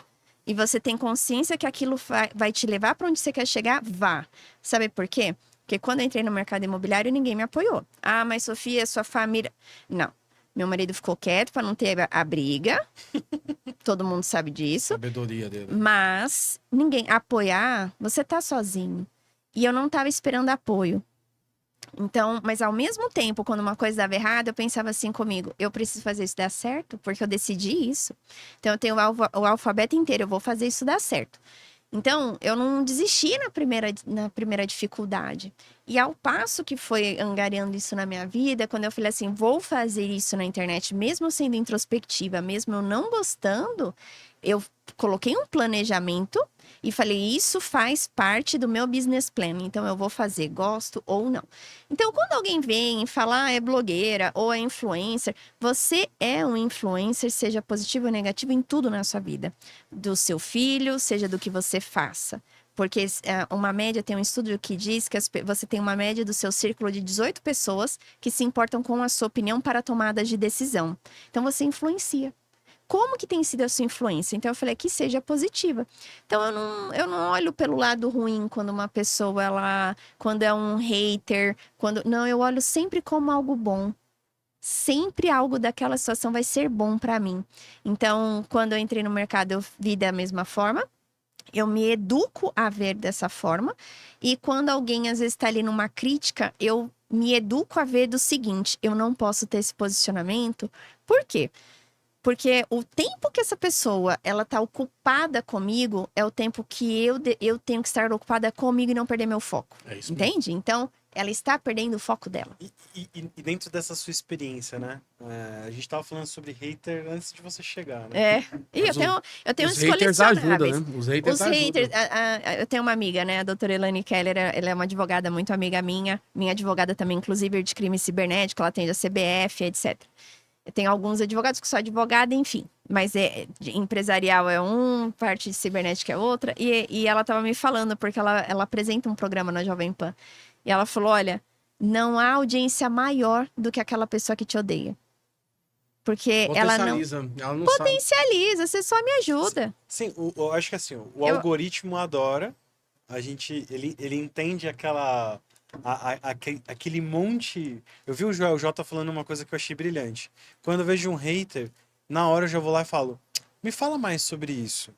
e você tem consciência que aquilo vai te levar pra onde você quer chegar, vá. Sabe por quê? Porque quando eu entrei no mercado imobiliário, ninguém me apoiou. Ah, mas Sofia, sua família. Não. Meu marido ficou quieto pra não ter a briga. Todo mundo sabe disso. Sabedoria dele. Mas ninguém apoiar, você tá sozinho. E eu não tava esperando apoio. Então, mas ao mesmo tempo, quando uma coisa dava errado, eu pensava assim comigo: eu preciso fazer isso dar certo, porque eu decidi isso. Então, eu tenho o alfabeto inteiro, eu vou fazer isso dar certo. Então, eu não desisti na primeira dificuldade. E ao passo que foi angariando isso na minha vida, quando eu falei assim, vou fazer isso na internet, mesmo sendo introspectiva, mesmo eu não gostando, eu coloquei um planejamento e falei, isso faz parte do meu business plan, então eu vou fazer, gosto ou não. Então, quando alguém vem e fala, é blogueira ou é influencer, você é um influencer, seja positivo ou negativo, em tudo na sua vida. Do seu filho, seja do que você faça. Porque uma média, tem um estudo que diz que você tem uma média do seu círculo de 18 pessoas que se importam com a sua opinião para tomadas de decisão. Então, você influencia. Como que tem sido a sua influência? Então, eu falei que seja positiva. Então, eu não olho pelo lado ruim quando uma pessoa, quando é um hater, não, eu olho sempre como algo bom. Sempre algo daquela situação vai ser bom para mim. Então, quando eu entrei no mercado, eu vi da mesma forma. Eu me educo a ver dessa forma. E quando alguém, às vezes, está ali numa crítica, eu me educo a ver do seguinte: eu não posso ter esse posicionamento. Por quê? Porque o tempo que essa pessoa, ela tá ocupada comigo, é o tempo que eu tenho que estar ocupada comigo e não perder meu foco. É isso mesmo. Entende? Então, ela está perdendo o foco dela. E dentro dessa sua experiência, né? A gente tava falando sobre hater antes de você chegar, né? É. E Mas eu tenho uns Os haters ajudam, colecionáveis. né? Os haters Os ajudam. haters, eu tenho uma amiga, né? A doutora Elane Keller, ela é uma advogada muito amiga minha. Minha advogada também, inclusive, de crime cibernético. Ela atende a CBF, etc. Eu tenho alguns advogados que sou advogada, enfim. Mas empresarial é parte de cibernética é outra. E ela estava me falando, porque ela apresenta um programa na Jovem Pan. E ela falou, olha, não há audiência maior do que aquela pessoa que te odeia. Porque ela não sabe. potencializa, você só me ajuda. Sim, eu acho que assim, o algoritmo adora. Ele entende aquele monte. Eu vi o Joel J falando uma coisa que eu achei brilhante. Quando eu vejo um hater, na hora eu já vou lá e falo: me fala mais sobre isso.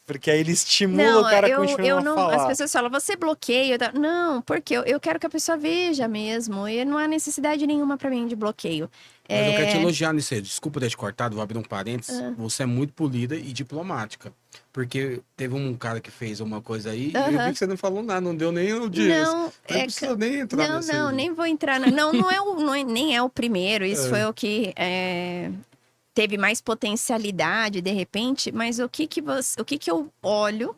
Porque aí ele estimula o cara a continuar a falar. As pessoas falam, você bloqueia? Não, porque eu quero que a pessoa veja mesmo. E não há necessidade nenhuma pra mim de bloqueio. Mas eu quero te elogiar nisso aí. Desculpa ter te cortado, vou abrir um parênteses. Você é muito polida e diplomática. Porque teve um cara que fez uma coisa aí e eu vi que você não falou nada, não deu nem o dia. Não, não precisa nem entrar nesse... Não, nem vou entrar. Nem é o primeiro. Isso foi o que teve mais potencialidade, de repente. Mas o que eu olho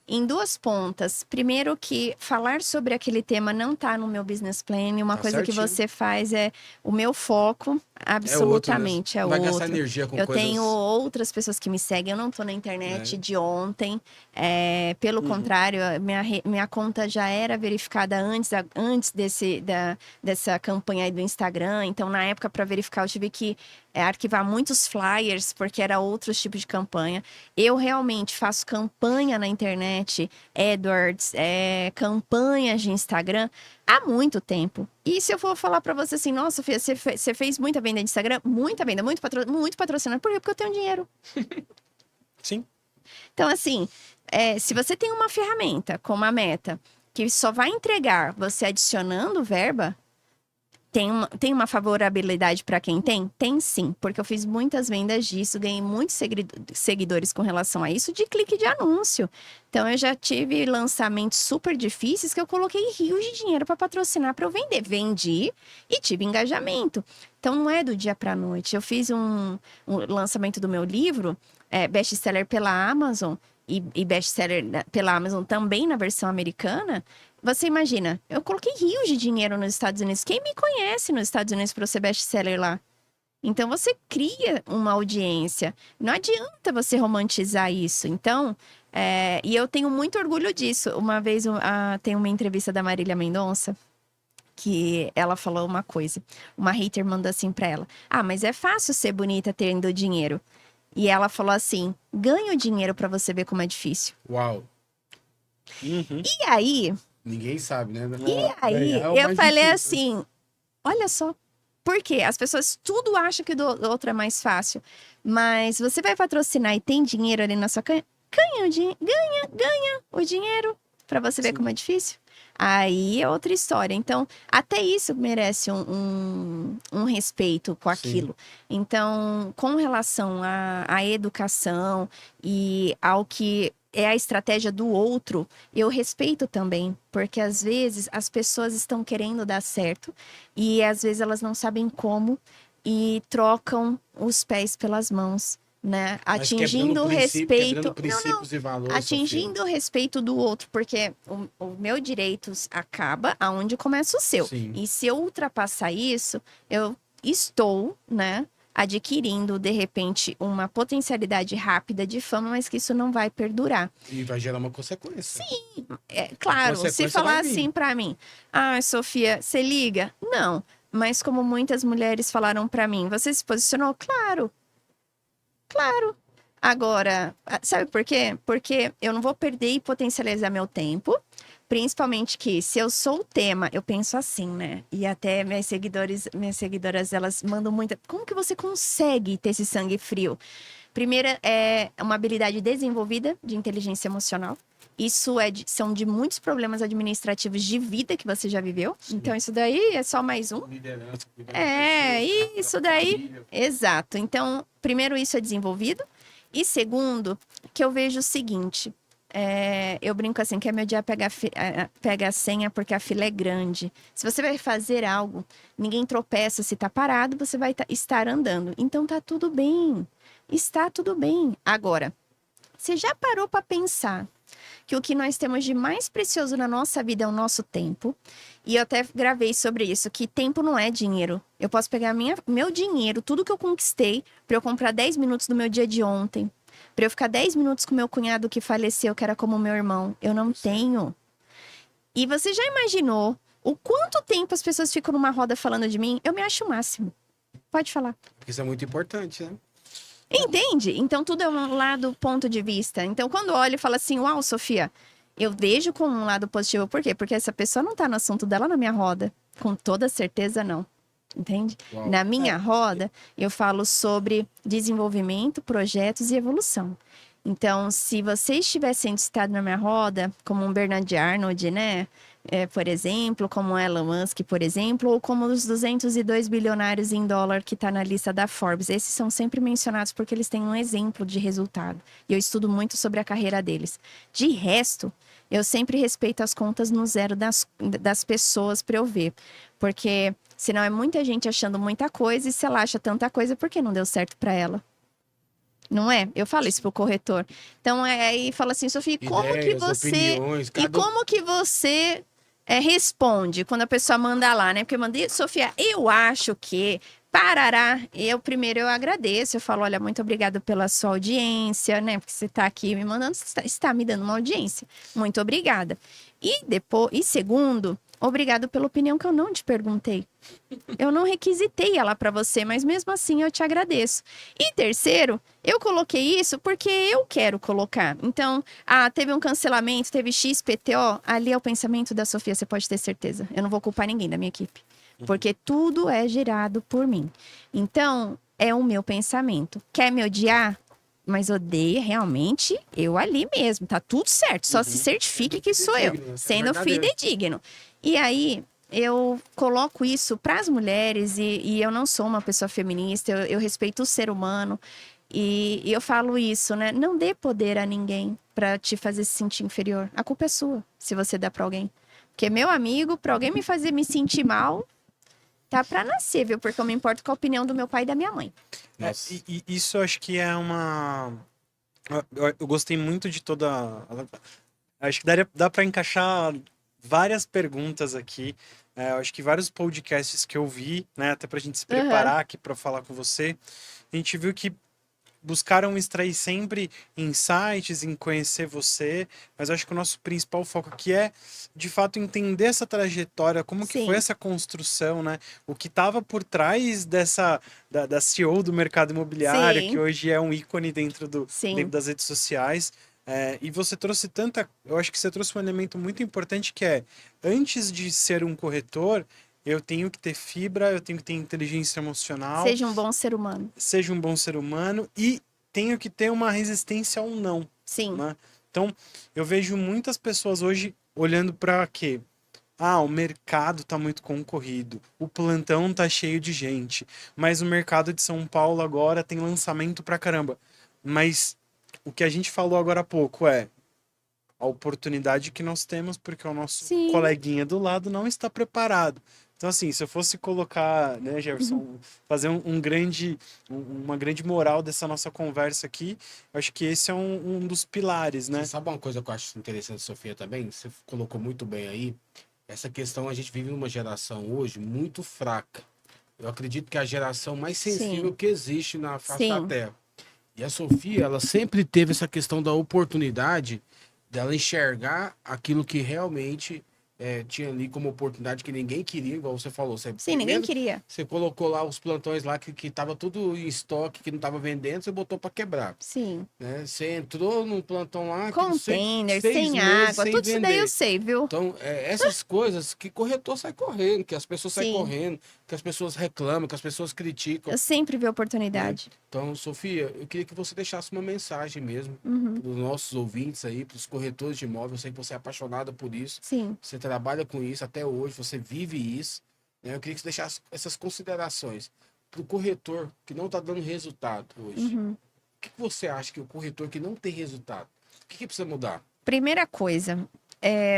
em duas pontas. Primeiro que falar sobre aquele tema não tá no meu business plan. E uma Tá coisa que certinho. você faz é o meu foco, absolutamente, é Não vai gastar outro. energia com Eu coisas... tenho outras pessoas que me seguem. Eu não tô na internet de ontem. Pelo contrário, minha conta já era verificada antes dessa campanha aí do Instagram. Então, na época, para verificar, eu tive que arquivar muitos flyers, porque era outros tipos de campanha. Eu realmente faço campanha na internet, AdWords, campanhas de Instagram há muito tempo. E se eu for falar para você assim, nossa, Fia, você fez muita venda de Instagram? Muita venda, muito patrocinado. Por quê? Porque eu tenho dinheiro. Sim. Então, assim, se você tem uma ferramenta com uma meta que só vai entregar você adicionando verba, tem uma favorabilidade para quem tem? Tem sim, porque eu fiz muitas vendas disso, ganhei muitos seguidores com relação a isso de clique de anúncio. Então, eu já tive lançamentos super difíceis que eu coloquei rios de dinheiro para patrocinar para eu vender. Vendi e tive engajamento. Então, não é do dia para a noite. Eu fiz um lançamento do meu livro, best-seller pela Amazon, e best-seller pela Amazon também na versão americana. Você imagina, eu coloquei rios de dinheiro nos Estados Unidos. Quem me conhece nos Estados Unidos para eu ser best-seller lá? Então, você cria uma audiência. Não adianta você romantizar isso. Então, e eu tenho muito orgulho disso. Uma vez tem uma entrevista da Marília Mendonça, que ela falou uma coisa. Uma hater mandou assim pra ela. Ah, mas é fácil ser bonita tendo dinheiro. E ela falou assim, ganha o dinheiro pra você ver como é difícil. Uau. Uhum. E aí... Ninguém sabe, né? E aí, É o eu mais falei difícil. assim, olha só, por quê? As pessoas tudo acham que do outro é mais fácil, mas você vai patrocinar e tem dinheiro ali na sua canha, ganha o dinheiro pra você ver como é difícil. Aí é outra história. Então, até isso merece um respeito com aquilo. Então, com relação à educação e ao que é a estratégia do outro, eu respeito também, porque às vezes as pessoas estão querendo dar certo e às vezes elas não sabem como e trocam os pés pelas mãos, né? Mas Atingindo o quebrando respeito, princípios e valores, atingindo o respeito do outro, porque o meu direito acaba aonde começa o seu. Sim. E se eu ultrapassar isso, eu estou, né, adquirindo, de repente, uma potencialidade rápida de fama, mas que isso não vai perdurar. E vai gerar uma consequência. Sim, claro, se consequência falar vai vir. assim pra mim, ah, Sofia, você liga? Não, mas como muitas mulheres falaram pra mim, você se posicionou? Claro. Agora, sabe por quê? Porque eu não vou perder e potencializar meu tempo, principalmente que se eu sou o tema, eu penso assim, né? E até minhas seguidoras, elas mandam muita... Como que você consegue ter esse sangue frio? Primeiro, é uma habilidade desenvolvida de inteligência emocional. Isso são de muitos problemas administrativos de vida que você já viveu. Então, isso daí é só mais um. Liderança, cuidar das pessoas, Isso daí. família. Exato. Então, primeiro, isso é desenvolvido. E segundo, que eu vejo o seguinte. Eu brinco assim, que é meu dia pega a senha porque a fila é grande. Se você vai fazer algo, ninguém tropeça se tá parado, você vai estar andando. Então, tá tudo bem. Está tudo bem. Agora, você já parou para pensar que o que nós temos de mais precioso na nossa vida é o nosso tempo? E eu até gravei sobre isso, que tempo não é dinheiro. Eu posso pegar meu dinheiro, tudo que eu conquistei, para eu comprar 10 minutos do meu dia de ontem, para eu ficar 10 minutos com meu cunhado que faleceu, que era como meu irmão. Eu não tenho. E você já imaginou o quanto tempo as pessoas ficam numa roda falando de mim? Eu me acho o máximo. Pode falar. Porque isso é muito importante, né? Entende? Então, tudo é um lado, ponto de vista. Então, quando olho e falo assim, uau, Sofia, eu vejo como um lado positivo. Por quê? Porque essa pessoa não tá no assunto dela na minha roda. Com toda certeza, não. Entende? Uau. Na minha roda, eu falo sobre desenvolvimento, projetos e evolução. Então, se você estiver sendo citado na minha roda, como um Bernard Arnold, né? Por exemplo, como Elon Musk, por exemplo, ou como os 202 bilionários em dólar que está na lista da Forbes. Esses são sempre mencionados porque eles têm um exemplo de resultado. E eu estudo muito sobre a carreira deles. De resto, eu sempre respeito as contas no zero das pessoas para eu ver. Porque senão é muita gente achando muita coisa e se ela acha tanta coisa, por que não deu certo para ela? Não é? Eu falo isso pro corretor. Então, aí fala assim, Sofia, como que Ideias, você... opiniões, E cada um- como que você responde quando a pessoa manda lá, né? Porque eu mandei, Sofia, eu acho que... Parará, primeiro eu agradeço, eu falo, olha, muito obrigado pela sua audiência, né? Porque você está aqui me mandando, você está me dando uma audiência. Muito obrigada. E depois, e segundo, obrigado pela opinião que eu não te perguntei. Eu não requisitei ela para você, mas mesmo assim eu te agradeço. E terceiro, eu coloquei isso porque eu quero colocar. Então, teve um cancelamento, teve XPTO, ali é o pensamento da Sofia, você pode ter certeza. Eu não vou culpar ninguém da minha equipe. Porque tudo é gerado por mim. Então, é o meu pensamento. Quer me odiar? Mas odeia realmente eu ali mesmo. Tá tudo certo. Só se certifique que sou eu. Fidedigno, é Sendo verdadeiro. fidedigno. E aí, eu coloco isso para as mulheres. E eu não sou uma pessoa feminista. Eu respeito o ser humano. E eu falo isso, né? Não dê poder a ninguém para te fazer se sentir inferior. A culpa é sua, se você dá para alguém. Porque, meu amigo, para alguém me fazer me sentir mal... Tá pra nascer, viu? Porque eu me importo com a opinião do meu pai e da minha mãe. Nossa. E isso eu acho que é uma... Eu gostei muito de toda... Acho que dá para encaixar várias perguntas aqui. Eu acho que vários podcasts que eu vi, né? Até pra gente se preparar aqui para falar com você. A gente viu que buscaram extrair sempre insights, em conhecer você, mas eu acho que o nosso principal foco aqui é, de fato, entender essa trajetória, como que Sim. foi essa construção, né? O que estava por trás da CEO do mercado imobiliário, Sim. que hoje é um ícone dentro Sim. das redes sociais. E você trouxe eu acho que você trouxe um elemento muito importante que é, antes de ser um corretor, eu tenho que ter fibra, eu tenho que ter inteligência emocional, Seja um bom ser humano. seja um bom ser humano e tenho que ter uma resistência ao não, Sim. né? Então, eu vejo muitas pessoas hoje olhando para quê? O mercado tá muito concorrido, o plantão tá cheio de gente, mas o mercado de São Paulo agora tem lançamento pra caramba. Mas o que a gente falou agora há pouco é a oportunidade que nós temos porque o nosso Sim. coleguinha do lado não está preparado. Então, assim, se eu fosse colocar, né, Jefferson, fazer uma grande moral dessa nossa conversa aqui, eu acho que esse é um dos pilares, né? Você sabe uma coisa que eu acho interessante, Sofia, também? Você colocou muito bem aí. Essa questão, a gente vive numa geração hoje muito fraca. Eu acredito que é a geração mais sensível Sim. que existe na face Sim. da Terra. E a Sofia, ela sempre teve essa questão da oportunidade dela enxergar aquilo que realmente tinha ali como oportunidade que ninguém queria, igual você falou. Você, Sim, ninguém primeiro, queria. você colocou lá os plantões lá que tava tudo em estoque, que não tava vendendo, você botou para quebrar. Sim. Né? Você entrou num plantão lá que não sei, Container, 6 sem meses água, sem tudo isso daí vender. eu sei, viu? Então, essas coisas que corretor sai correndo, que as pessoas saem Sim. correndo, que as pessoas reclamam, que as pessoas criticam. Eu sempre vi oportunidade. Então, Sofia, eu queria que você deixasse uma mensagem mesmo Uhum. para os nossos ouvintes aí, para os corretores de imóvel. Eu sei que você é apaixonada por isso, Sim. você trabalha com isso até hoje, você vive isso. Né? Eu queria que você deixasse essas considerações para o corretor que não está dando resultado hoje. Uhum. O que você acha que o corretor que não tem resultado, o que precisa mudar? Primeira coisa,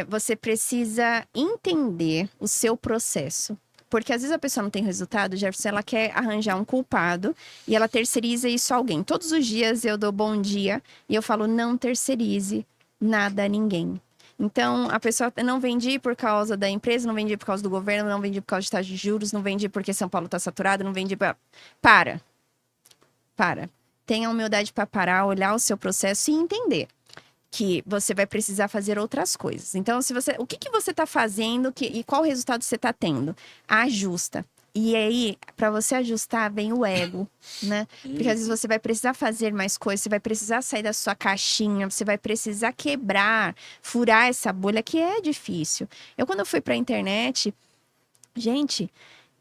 você precisa entender o seu processo. Porque às vezes a pessoa não tem resultado, Jefferson, ela quer arranjar um culpado e ela terceiriza isso a alguém. Todos os dias eu dou bom dia e eu falo, não terceirize nada a ninguém. Então, a pessoa não vendi por causa da empresa, não vendi por causa do governo, não vendi por causa de taxa de juros, não vendi porque São Paulo está saturado, não vendi... Para. Tenha humildade para parar, olhar o seu processo e entender que você vai precisar fazer outras coisas. Então, o que você está fazendo e qual resultado você está tendo? Ajusta. E aí, para você ajustar, vem o ego, né? Porque às vezes você vai precisar fazer mais coisas, você vai precisar sair da sua caixinha, você vai precisar quebrar, furar essa bolha, que é difícil. Quando eu fui para a internet, gente,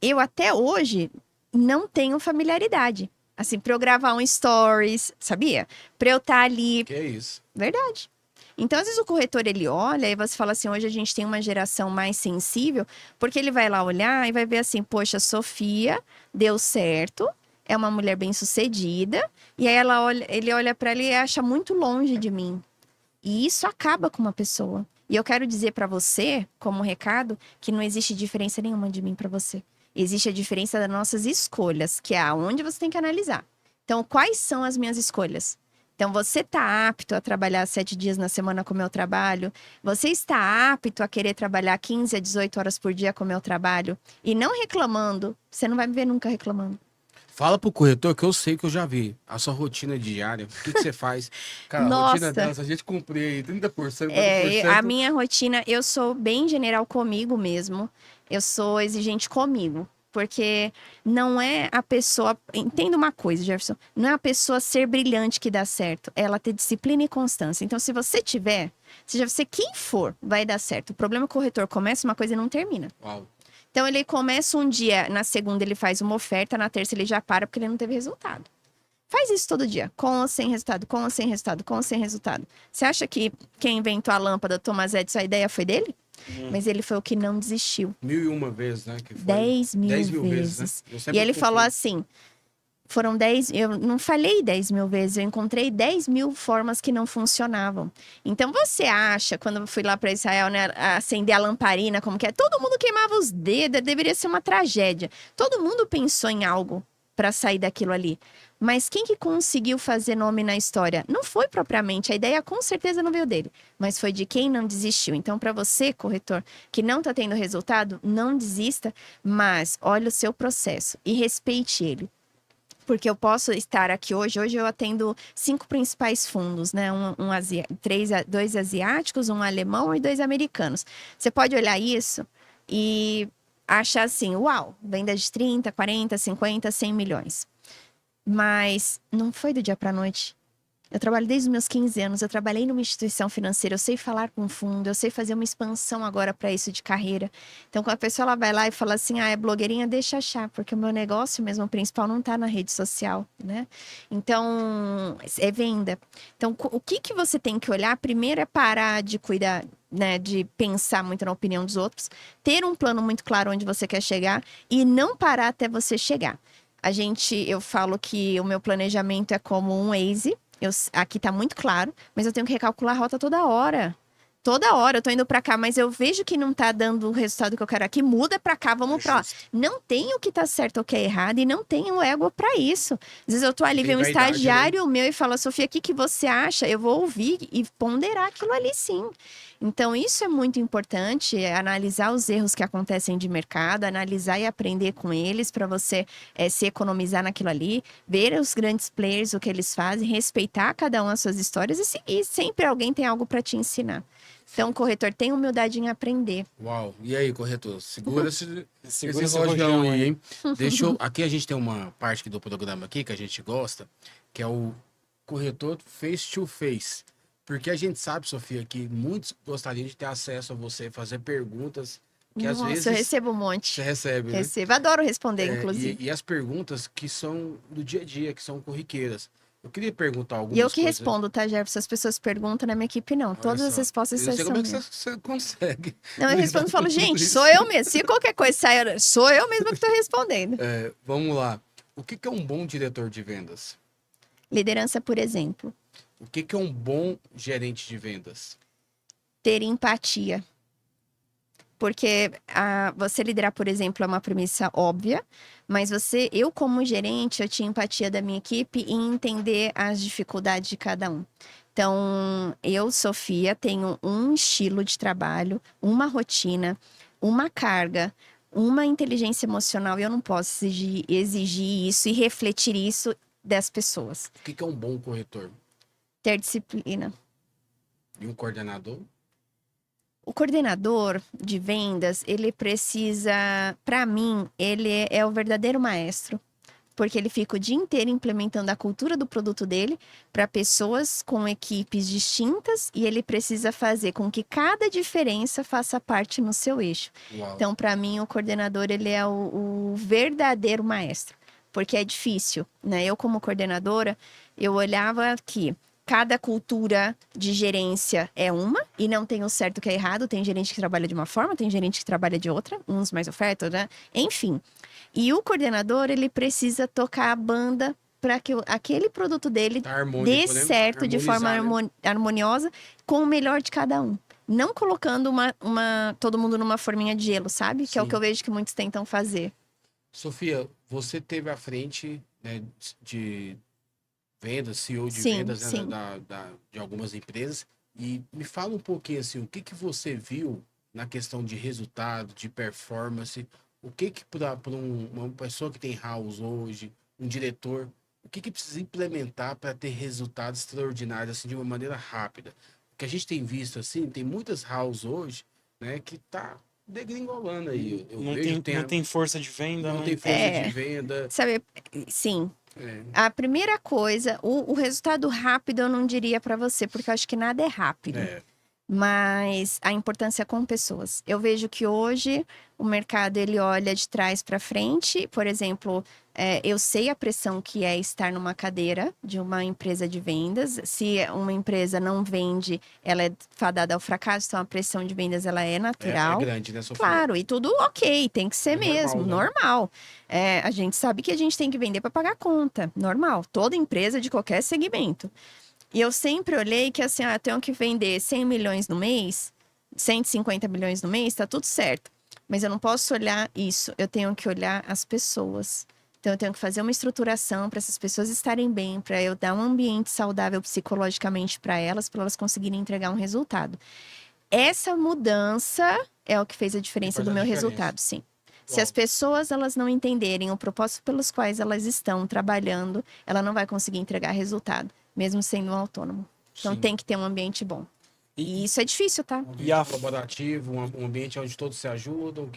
eu até hoje não tenho familiaridade. Assim, pra eu gravar um stories, sabia? Pra eu estar ali. Que é isso. Verdade. Então, às vezes o corretor, ele olha e você fala assim, hoje a gente tem uma geração mais sensível, porque ele vai lá olhar e vai ver assim, poxa, Sofia deu certo, é uma mulher bem-sucedida, e aí ele olha pra ela e acha muito longe de mim. E isso acaba com uma pessoa. E eu quero dizer pra você, como recado, que não existe diferença nenhuma de mim pra você. Existe a diferença das nossas escolhas, que é aonde você tem que analisar. Então, quais são as minhas escolhas? Então, você está apto a trabalhar 7 dias na semana com o meu trabalho? Você está apto a querer trabalhar 15 a 18 horas por dia com o meu trabalho? E não reclamando, você não vai me ver nunca reclamando. Fala pro corretor que eu sei que eu já vi. A sua rotina diária. O que você faz? Cara, a rotina Nossa. dela, se a gente cumprir aí 30%, 40%. A minha rotina, eu sou bem general comigo mesmo. Eu sou exigente comigo. Porque não é a pessoa. Entenda uma coisa, Jefferson. Não é a pessoa ser brilhante que dá certo. É ela ter disciplina e constância. Então, se você tiver, seja você quem for, vai dar certo. O problema é que o corretor começa uma coisa e não termina. Uau. Então, ele começa um dia, na segunda ele faz uma oferta, na terça ele já para porque ele não teve resultado. Faz isso todo dia, com ou sem resultado, com ou sem resultado, com ou sem resultado. Você acha que quem inventou a lâmpada, Thomas Edison, a ideia foi dele? Mas ele foi o que não desistiu. 1001 vezes, né? Que foi 10 mil 10 mil vezes. né? Eu E sempre ele falou confundo. assim, foram 10, eu não falei 10 mil vezes, eu encontrei 10 mil formas que não funcionavam. Então você acha, quando eu fui lá para Israel, né, acender a lamparina, como que é? Todo mundo queimava os dedos, deveria ser uma tragédia. Todo mundo pensou em algo para sair daquilo ali. Mas quem que conseguiu fazer nome na história? Não foi propriamente, a ideia com certeza não veio dele, mas foi de quem não desistiu. Então, para você, corretor, que não está tendo resultado, não desista, mas olhe o seu processo e respeite ele. Porque eu posso estar aqui hoje eu atendo 5 principais fundos, né? 2 asiáticos, 1 alemão e 2 americanos. Você pode olhar isso e achar assim, uau, venda de 30, 40, 50, 100 milhões. Mas não foi do dia para a noite. Eu trabalho desde os meus 15 anos, eu trabalhei numa instituição financeira, eu sei falar com fundo, eu sei fazer uma expansão agora para isso de carreira. Então, quando a pessoa ela vai lá e fala assim, é blogueirinha, deixa achar, porque o meu negócio mesmo principal não está na rede social, né? Então, é venda. Então, o que você tem que olhar? Primeiro é parar de cuidar, né, de pensar muito na opinião dos outros, ter um plano muito claro onde você quer chegar e não parar até você chegar. Eu falo que o meu planejamento é como um Waze. Aqui tá muito claro, mas eu tenho que recalcular a rota toda hora. Toda hora eu tô indo pra cá, mas eu vejo que não tá dando o resultado que eu quero aqui, muda pra cá, vamos pra lá. Não tem o que tá certo ou o que é errado e não tem o ego pra isso. Às vezes eu tô ali, Tem vem um vaidade, estagiário meu e fala, Sofia, o que você acha? Eu vou ouvir e ponderar aquilo ali sim. Então, isso é muito importante, analisar os erros que acontecem de mercado, analisar e aprender com eles para você se economizar naquilo ali, ver os grandes players, o que eles fazem, respeitar cada um as suas histórias e seguir. Sempre alguém tem algo para te ensinar. Então, corretor, tem humildade em aprender. Uau. E aí, corretor? Segura Segura esse esse rojão rojão aí, aí. hein? Aqui a gente tem uma parte aqui do programa aqui que a gente gosta, que é o corretor face to face. Porque a gente sabe, Sofia, que muitos gostariam de ter acesso a você, fazer perguntas que às Nossa, vezes eu recebo um monte. você recebe, né? Recebo. Adoro responder, inclusive. E as perguntas que são do dia a dia, que são corriqueiras. Eu queria perguntar algumas E eu que coisas. respondo, tá, Jefferson? As pessoas perguntam na minha equipe, não. Olha Todas as só. respostas Eu não sei são como é que minhas. você consegue. Não, eu respondo e lidar falo, com tudo gente, isso. sou eu mesmo. Se qualquer coisa sair, sou eu mesma que estou respondendo. Vamos lá. O que é um bom diretor de vendas? Liderança, por exemplo. O que é um bom gerente de vendas? Ter empatia. Porque você liderar, por exemplo, é uma premissa óbvia, mas eu como gerente, eu tinha empatia da minha equipe e entender as dificuldades de cada um. Então, eu, Sofia, tenho um estilo de trabalho, uma rotina, uma carga, uma inteligência emocional e eu não posso exigir isso e refletir isso das pessoas. O que é um bom corretor? Ter disciplina. E um coordenador? O coordenador de vendas, ele precisa, para mim, ele é o verdadeiro maestro, porque ele fica o dia inteiro implementando a cultura do produto dele para pessoas com equipes distintas e ele precisa fazer com que cada diferença faça parte no seu eixo. Uau. Então, para mim, o coordenador, ele é o verdadeiro maestro, porque é difícil, né? Eu, como coordenadora, eu olhava que cada cultura de gerência é uma, e não tem o certo que é errado. Tem gerente que trabalha de uma forma, tem gerente que trabalha de outra, uns mais oferta, né? Enfim. E o coordenador, ele precisa tocar a banda para que aquele produto dele dê certo de forma harmoniosa, com o melhor de cada um. Não colocando todo mundo numa forminha de gelo, sabe? Que é o que eu vejo que muitos tentam fazer. Sofia, você teve à frente, né, de vendas, CEO de Sim, vendas, né, sim. de algumas empresas. E me fala um pouquinho assim, o que que você viu na questão de resultado, de performance, o que que para uma pessoa que tem house hoje, um diretor, o que que precisa implementar para ter resultados extraordinários assim de uma maneira rápida? Porque a gente tem visto assim, tem muitas house hoje, né, que tá degringolando aí. Eu Não vejo tem, não tem força de venda, não não tem força de É, venda. sabe, sim. É, A primeira coisa, o resultado rápido eu não diria para você, porque eu acho que nada é rápido. é, Mas a importância com pessoas. Eu vejo que hoje o mercado ele olha de trás para frente. Por exemplo, eu sei a pressão que é estar numa cadeira de uma empresa de vendas. Se uma empresa não vende, ela é fadada ao fracasso. Então a pressão de vendas ela é é natural. grande, né, Sofia? Claro, e tudo ok, tem que ser É mesmo, normal, né? normal. A gente sabe que a gente tem que vender para pagar conta, normal. Toda empresa de qualquer segmento. E eu sempre olhei que assim, eu tenho que vender 100 milhões no mês, 150 milhões no mês, tá tudo certo. Mas eu não posso olhar isso, eu tenho que olhar as pessoas. Então eu tenho que fazer uma estruturação para essas pessoas estarem bem, para eu dar um ambiente saudável psicologicamente para elas conseguirem entregar um resultado. Essa mudança é o que fez a diferença faz do a meu diferença. resultado, sim. Se as Bom, pessoas elas não entenderem o propósito pelos quais elas estão trabalhando, ela não vai conseguir entregar resultado, mesmo sendo um autônomo. Então sim. tem que ter um ambiente bom. E E, isso é difícil, tá? Um ambiente e a, colaborativo, um ambiente onde todos se ajudam,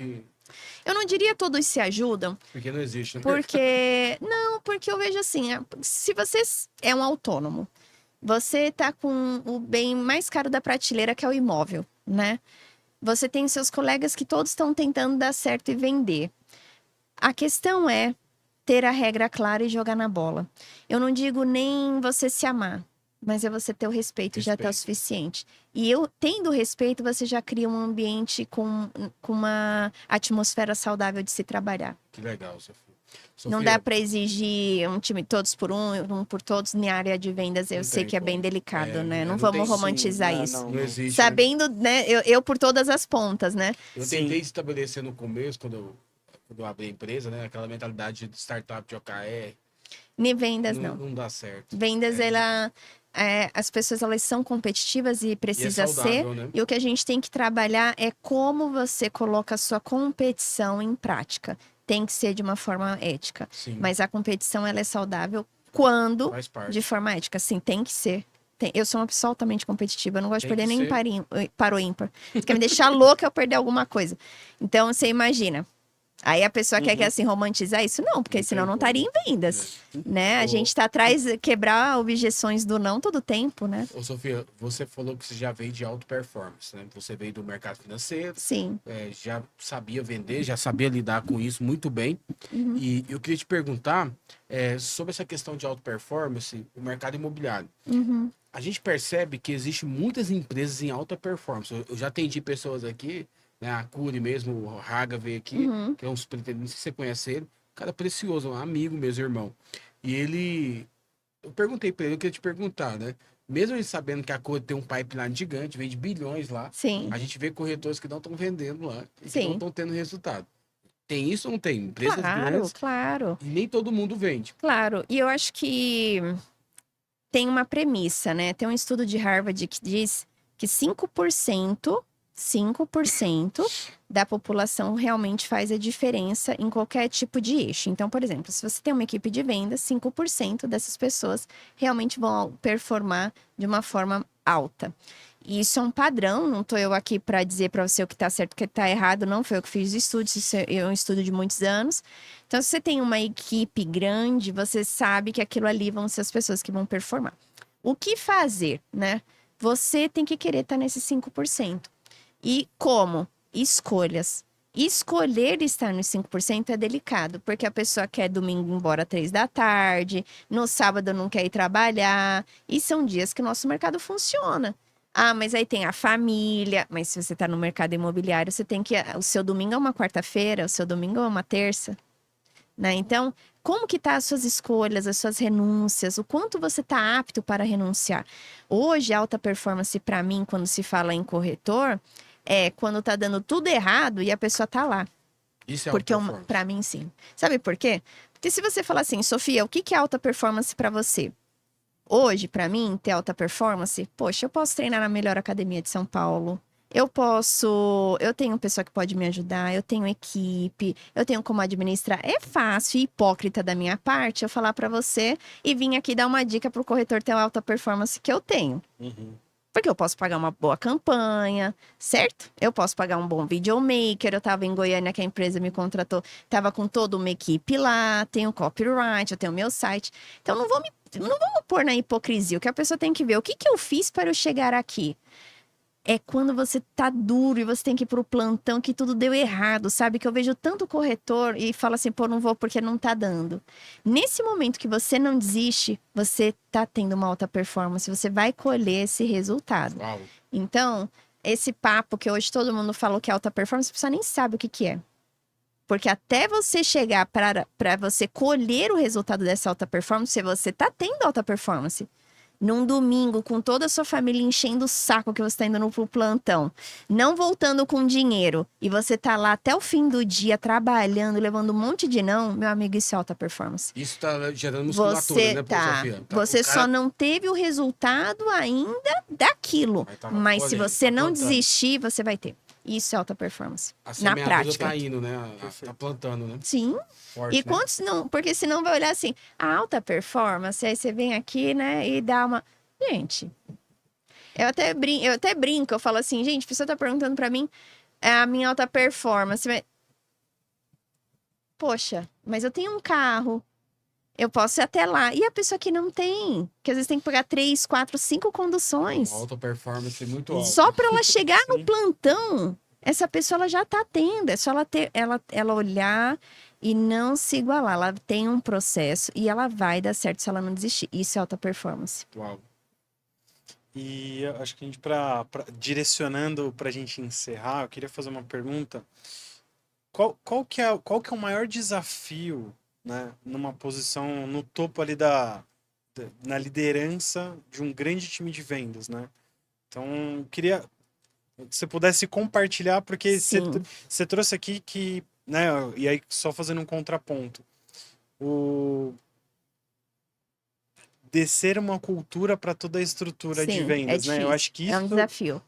Eu não diria todos se ajudam, porque não existe, né? porque não, porque eu vejo assim, se você é um autônomo, você tá com o bem mais caro da prateleira, que é o imóvel, né? Você tem seus colegas que todos estão tentando dar certo e vender. A questão é ter a regra clara e jogar na bola. Eu não digo nem você se amar, mas é você ter o respeito, já tá o Respeito. suficiente. E eu tendo respeito, você já cria um ambiente com uma atmosfera saudável de se trabalhar. Que legal, Sofia. Não dá para exigir um time todos por um por todos na área de vendas. Eu Não sei tem que é bem como. delicado, né? Não Não vamos tem, romantizar sim, isso. não existe, né? Sabendo, né? Eu por todas as pontas, né? Eu Sim. tentei estabelecer no começo, quando eu abri a empresa, né? Aquela mentalidade de startup de OKR, Nem vendas, não, não. não dá certo. Vendas, as pessoas elas são competitivas e E é precisa ser. saudável, né? E o que a gente tem que trabalhar é como você coloca a sua competição em prática. Tem que ser de uma forma ética. Sim, Mas a competição ela é saudável quando faz parte. de forma ética. Sim, tem que ser. Eu sou uma pessoa altamente competitiva. Eu não gosto de Tem perder que nem ser. para o ímpar. Você quer me deixar louca eu perder alguma coisa. Então, você imagina. Aí a pessoa quer assim romantizar isso? Não, porque Não senão tem não como. estaria em vendas, né? A Ô, gente tá atrás quebrar objeções do não todo tempo, né? Ô, Sofia, você falou que você já veio de alta performance, né? Você veio do mercado financeiro, Sim. já sabia vender, já sabia lidar com isso muito bem. Uhum. E eu queria te perguntar sobre essa questão de alta performance, o mercado imobiliário. Uhum. A gente percebe que existe muitas empresas em alta performance. Eu já atendi pessoas aqui, né? A Curi mesmo, o Raga veio aqui, Uhum. que é um superintendente, não sei se você conhece ele, um cara precioso, um amigo, meu irmão. E ele, eu perguntei para ele, eu queria te perguntar, né? Mesmo ele sabendo que a Curi tem um pipeline gigante, vende bilhões lá, Sim. a gente vê corretores que não estão vendendo lá e que não Sim. estão tendo resultado. Tem isso ou não tem? Empresas Claro, grandes claro, e nem todo mundo vende. claro. E eu acho que tem uma premissa, né? Tem um estudo de Harvard que diz que 5% da população realmente faz a diferença em qualquer tipo de eixo. Então, por exemplo, se você tem uma equipe de vendas, 5% dessas pessoas realmente vão performar de uma forma alta. E isso é um padrão, não estou eu aqui para dizer para você o que está certo e o que está errado, não foi eu que fiz o estudo, isso é um estudo de muitos anos. Então, se você tem uma equipe grande, você sabe que aquilo ali vão ser as pessoas que vão performar. O que fazer, né? Você tem que querer estar nesses 5%. E como? Escolhas. Escolher estar nos 5% é delicado, porque a pessoa quer domingo ir embora às 3 da tarde, no sábado não quer ir trabalhar, e são dias que o nosso mercado funciona. Ah, mas aí tem a família, mas se você está no mercado imobiliário, você tem que. O seu domingo é uma quarta-feira, o seu domingo é uma terça, né? Então, como que tá as suas escolhas, as suas renúncias, o quanto você está apto para renunciar? Hoje, alta performance para mim, quando se fala em corretor, é quando tá dando tudo errado e a pessoa tá lá. Isso é Porque alta performance. para mim sim. Sabe por quê? Porque se você falar assim, Sofia, o que é alta performance para você? Hoje, pra mim, ter alta performance, poxa, eu posso treinar na melhor academia de São Paulo. Eu tenho pessoa que pode me ajudar, eu tenho equipe, eu tenho como administrar. É fácil e hipócrita da minha parte eu falar pra você e vir aqui dar uma dica pro corretor ter a alta performance que eu tenho. Uhum. Porque eu posso pagar uma boa campanha, certo? Eu posso pagar um bom videomaker. Eu tava em Goiânia, que a empresa me contratou, tava com toda uma equipe lá, tenho copyright, eu tenho meu site. Então não vou me pôr na hipocrisia. O que a pessoa tem que ver, o que eu fiz para eu chegar aqui? É quando você tá duro e você tem que ir pro plantão que tudo deu errado, sabe? Que eu vejo tanto corretor e fala assim, pô, não vou porque não tá dando. Nesse momento que você não desiste, você tá tendo uma alta performance, você vai colher esse resultado. Uau. Então, esse papo que hoje todo mundo falou que é alta performance, a pessoa nem sabe o que que é. Porque até você chegar para você colher o resultado dessa alta performance, você tá tendo alta performance. Num domingo, com toda a sua família enchendo o saco que você tá indo pro plantão, não voltando com dinheiro, e você tá lá até o fim do dia trabalhando, levando um monte de não, meu amigo, isso é alta performance. Isso tá gerando musculatura, Você né, Sofia? você O cara só não teve o resultado ainda daquilo. Mas tá Mas se colhendo, você tá não plantando. desistir, você vai ter. Isso é alta performance. A Na semeadura prática. tá indo, né? Tá plantando, né? Sim. Forte, E né? quantos não? Porque senão vai olhar assim, a alta performance, aí você vem aqui, né, e dá uma. Gente, eu até brinco, eu falo assim, gente, a pessoa tá perguntando pra mim a minha alta performance. Poxa, mas eu tenho um carro, eu posso ir até lá. E a pessoa que não tem, que às vezes tem que pegar 3, 4, 5 conduções. Alta performance é muito alta. Só pra ela chegar no Sim. plantão, essa pessoa ela já tá tendo. É só ela olhar e não se igualar. Ela tem um processo e ela vai dar certo se ela não desistir. Isso é alta performance. Uau. E eu acho que a gente, direcionando pra gente encerrar, eu queria fazer uma pergunta. Qual que é o maior desafio, né, numa posição no topo ali na liderança de um grande time de vendas, né? Então, eu queria que você pudesse compartilhar, porque Sim. você trouxe aqui que, né, e aí só fazendo um contraponto, descer uma cultura para toda a estrutura de Sim, vendas, né? Eu acho que é um isso desafio.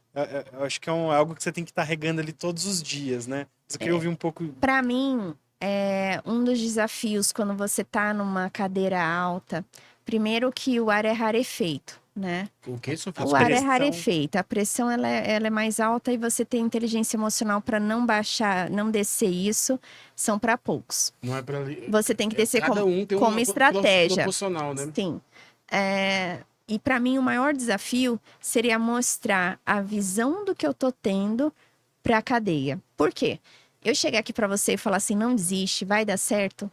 eu acho que é algo que você tem que estar regando ali todos os dias, né? Mas eu queria ouvir um pouco. Para mim, é um dos desafios quando você tá numa cadeira alta, primeiro que o ar é rarefeito, né? O que, Sofia? O ar é pressão. rarefeito, a pressão ela é mais alta e você tem inteligência emocional para não baixar, não descer isso, são para poucos. Não é pra... Você tem que descer Cada um tem como uma estratégia. proporcional, né? Sim. E para mim o maior desafio seria mostrar a visão do que eu tô tendo para a cadeia. Por quê? Eu chegar aqui para você e falar assim, não desiste, vai dar certo.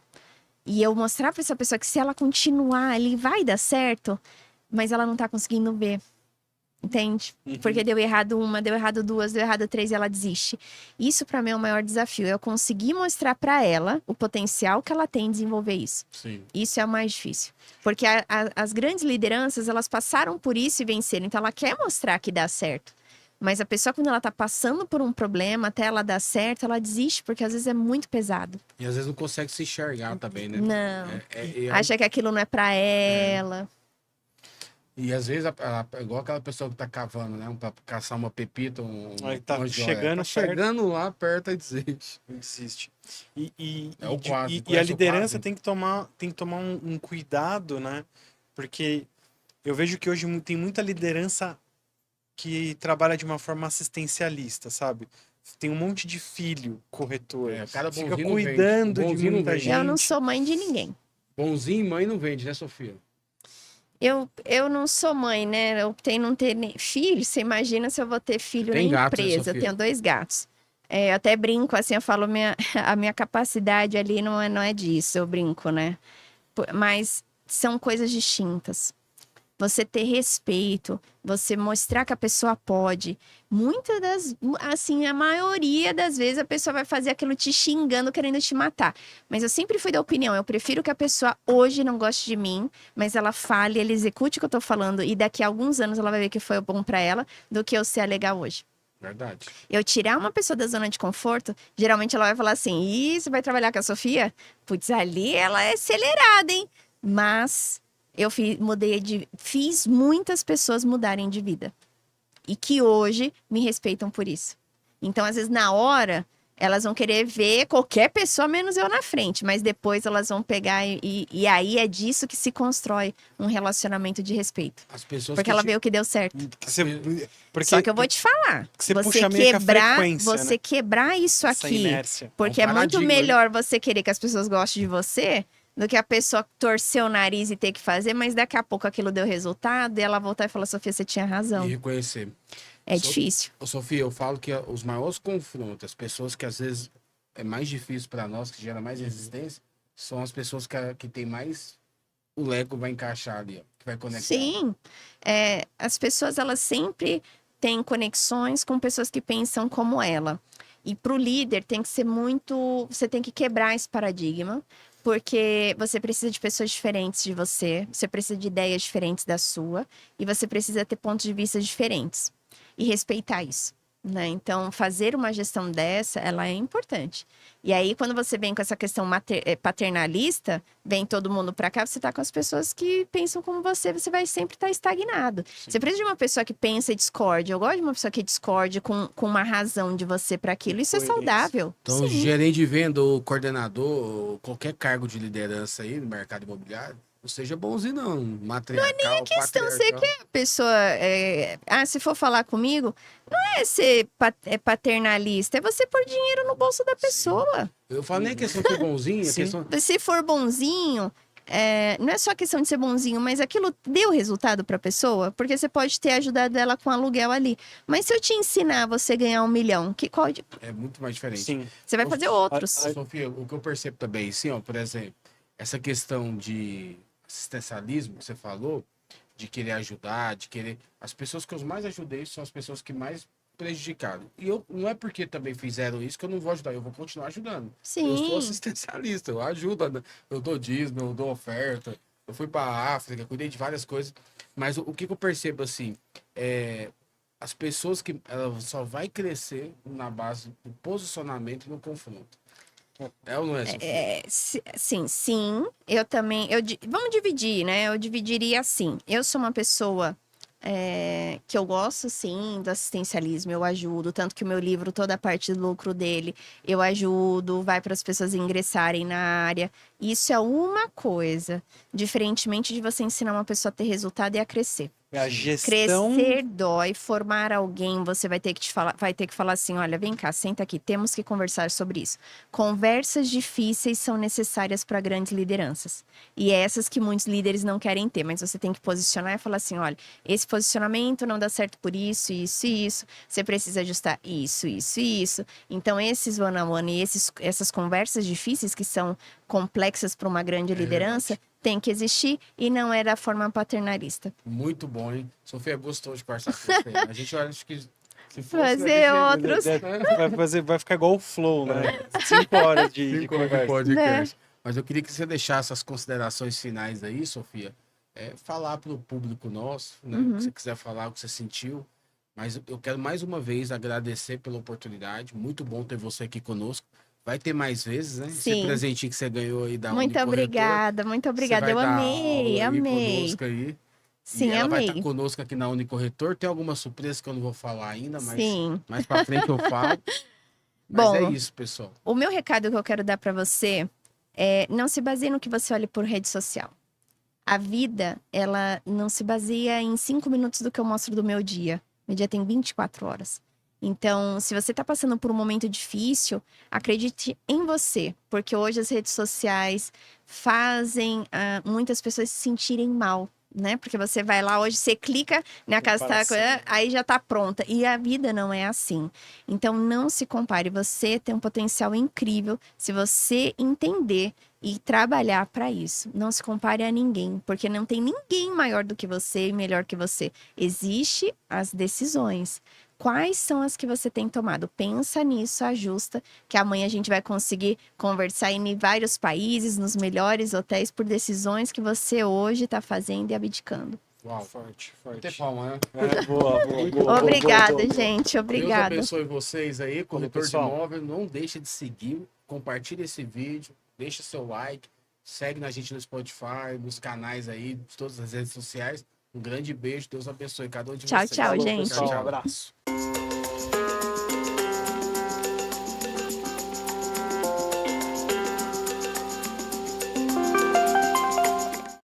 E eu mostrar para essa pessoa que se ela continuar ali vai dar certo, mas ela não tá conseguindo ver. Entende? Uhum. Porque deu errado uma, deu errado duas, deu errado três e ela desiste. Isso para mim é o maior desafio. Eu conseguir mostrar para ela o potencial que ela tem em desenvolver isso. Sim. Isso é o mais difícil. Porque as grandes lideranças, elas passaram por isso e venceram. Então, ela quer mostrar que dá certo. Mas a pessoa, quando ela tá passando por um problema, até ela dar certo, ela desiste, porque às vezes é muito pesado. E às vezes não consegue se enxergar também, né? Não. Acha que aquilo não é pra ela. E às vezes, igual aquela pessoa que tá cavando, né? Pra caçar uma pepita, Aí tá uma joia. chegando Tá chegando lá perto e desiste. Não desiste. E É o quase. a Conhece o liderança quase? tem que tomar um cuidado, né? Porque eu vejo que hoje tem muita liderança que trabalha de uma forma assistencialista, sabe? Tem um monte de filho corretor. Cada Fica bonzinho não vende. cuidando de Bonzinho não muita vende. gente. Eu não sou mãe de ninguém. Bonzinho e mãe não vende, né, Sofia? Eu não sou mãe, né? Eu optei não ter filho. Você imagina se eu vou ter filho Tem na gatos, né, empresa. Eu Sofia? tenho 2 gatos. Eu até brinco, assim, eu falo, a minha capacidade ali não é disso, eu brinco, né? Mas são coisas distintas. Você ter respeito, você mostrar que a pessoa pode. Assim, a maioria das vezes a pessoa vai fazer aquilo te xingando, querendo te matar. Mas eu sempre fui da opinião, eu prefiro que a pessoa hoje não goste de mim, mas ela fale, ela execute o que eu tô falando e daqui a alguns anos ela vai ver que foi bom pra ela, do que eu ser legal hoje. Verdade. Eu tirar uma pessoa da zona de conforto, geralmente ela vai falar assim, ih, você vai trabalhar com a Sofia? Putz, ali ela é acelerada, hein? Mas fiz muitas pessoas mudarem de vida. E que hoje me respeitam por isso. Então, às vezes, na hora, elas vão querer ver qualquer pessoa menos eu na frente. Mas depois elas vão pegar e aí é disso que se constrói um relacionamento de respeito. As pessoas Porque ela vê o que deu certo. Porque Só que eu vou te falar. que você puxa meio que a frequência, você né? quebrar isso Essa aqui. inércia. Porque É é um muito paradigma, melhor você querer que as pessoas gostem de você do que a pessoa torcer o nariz e ter que fazer, mas daqui a pouco aquilo deu resultado e ela voltar e falar, Sofia, você tinha razão. E reconhecer. É difícil. Ô, Sofia, eu falo que os maiores confrontos, as pessoas que às vezes é mais difícil para nós, que gera mais resistência, são as pessoas que tem mais o Lego vai encaixar ali, ó, que vai conectar. Sim. As pessoas, elas sempre têm conexões com pessoas que pensam como ela. E para o líder tem que ser muito... Você tem que quebrar esse paradigma, porque você precisa de pessoas diferentes de você, você precisa de ideias diferentes da sua, e você precisa ter pontos de vista diferentes. E respeitar isso, né? Então, fazer uma gestão dessa, ela é importante. E aí, quando você vem com essa questão paternalista, vem todo mundo pra cá, você tá com as pessoas que pensam como você vai sempre estar estagnado. Sim. Você precisa de uma pessoa que pensa e discorde. Eu gosto de uma pessoa que discorde com uma razão de você para aquilo. Isso é Coerência. saudável. Então, Sim. gerente de venda, ou coordenador, ou qualquer cargo de liderança aí no mercado imobiliário, não seja bonzinho não, matriarcal, não é nem a questão, você quer a pessoa... se for falar comigo, não é ser paternalista, é você pôr dinheiro no bolso da pessoa. Eu falo nem a questão de ser bonzinho, a Sim. questão... Se for bonzinho, não é só questão de ser bonzinho, mas aquilo deu resultado para a pessoa, porque você pode ter ajudado ela com aluguel ali. Mas se eu te ensinar você ganhar 1 milhão, É muito mais diferente. Sim. você vai fazer outros. Sofia, o que eu percebo também, sim, ó, por exemplo, essa questão de assistencialismo que você falou, de querer ajudar, de querer... As pessoas que eu mais ajudei são as pessoas que mais prejudicaram. E eu não é porque também fizeram isso que eu não vou ajudar, eu vou continuar ajudando. Sim. Eu sou assistencialista, eu ajudo, eu dou dízimo, eu dou oferta, eu fui para África, cuidei de várias coisas, mas o que eu percebo assim, as pessoas que ela só vai crescer na base do posicionamento e no confronto. É ou não é, Sofia? Sim. Eu também. Vamos dividir, né? Eu dividiria assim. Eu sou uma pessoa que eu gosto, sim, do assistencialismo. Eu ajudo. Tanto que o meu livro, toda a parte do lucro dele, eu ajudo, vai para as pessoas ingressarem na área. Isso é uma coisa. Diferentemente de você ensinar uma pessoa a ter resultado e a crescer. A gestão... Crescer dói, formar alguém, você vai ter que falar assim, olha, vem cá, senta aqui, temos que conversar sobre isso. Conversas difíceis são necessárias para grandes lideranças. E é essas que muitos líderes não querem ter, mas você tem que posicionar e falar assim, olha, esse posicionamento não dá certo por isso, isso e isso, você precisa ajustar isso, isso e isso. Então, esses one-on-one e essas conversas difíceis que são complexas para uma grande liderança, tem que existir e não é da forma paternalista. Muito bom, hein? Sofia, gostou de conversar com você. A gente acha que se fosse... Fazer outros. Vai ficar igual o Flow, né? 5 horas de conversa. podcast. Mas eu queria que você deixasse as considerações finais aí, Sofia. Falar para o público nosso, né? O que você quiser falar, o que você sentiu. Mas eu quero mais uma vez agradecer pela oportunidade. Muito bom ter você aqui conosco. Vai ter mais vezes, né? Sim. Esse presentinho que você ganhou aí da Muito Unicorretor. obrigada, muito obrigada. Você Eu vai dar amei, aula aí amei. conosco aí. Sim, e ela vai amei. estar conosco aqui na Unicorretor. Tem alguma surpresa que eu não vou falar ainda, mas Sim. mais pra frente eu falo. Mas Bom, é isso, pessoal. O meu recado que eu quero dar para você é não se baseie no que você olha por rede social. A vida, ela não se baseia em 5 minutos do que eu mostro do meu dia. Meu dia tem 24 horas. Então, se você está passando por um momento difícil, acredite em você. Porque hoje as redes sociais fazem muitas pessoas se sentirem mal, né? Porque você vai lá hoje, você clica na casa, aí já tá pronta. E a vida não é assim. Então, não se compare. Você tem um potencial incrível se você entender e trabalhar para isso. Não se compare a ninguém, porque não tem ninguém maior do que você e melhor que você. Existem as decisões. Quais são as que você tem tomado? Pensa nisso, ajusta, que amanhã a gente vai conseguir conversar em vários países, nos melhores hotéis, por decisões que você hoje está fazendo e abdicando. Uau. Forte. Tem palma, né? Boa. Obrigada, gente. Obrigada. Deus abençoe vocês aí, corretor de pessoal. imóvel. Não deixa de seguir, compartilha esse vídeo, deixa seu like, Segue na gente no Spotify, nos canais aí, todas as redes sociais. Um grande beijo, Deus abençoe cada um de Tchau, vocês. tchau, Falou, gente. pessoal, Tchau, um tchau. abraço.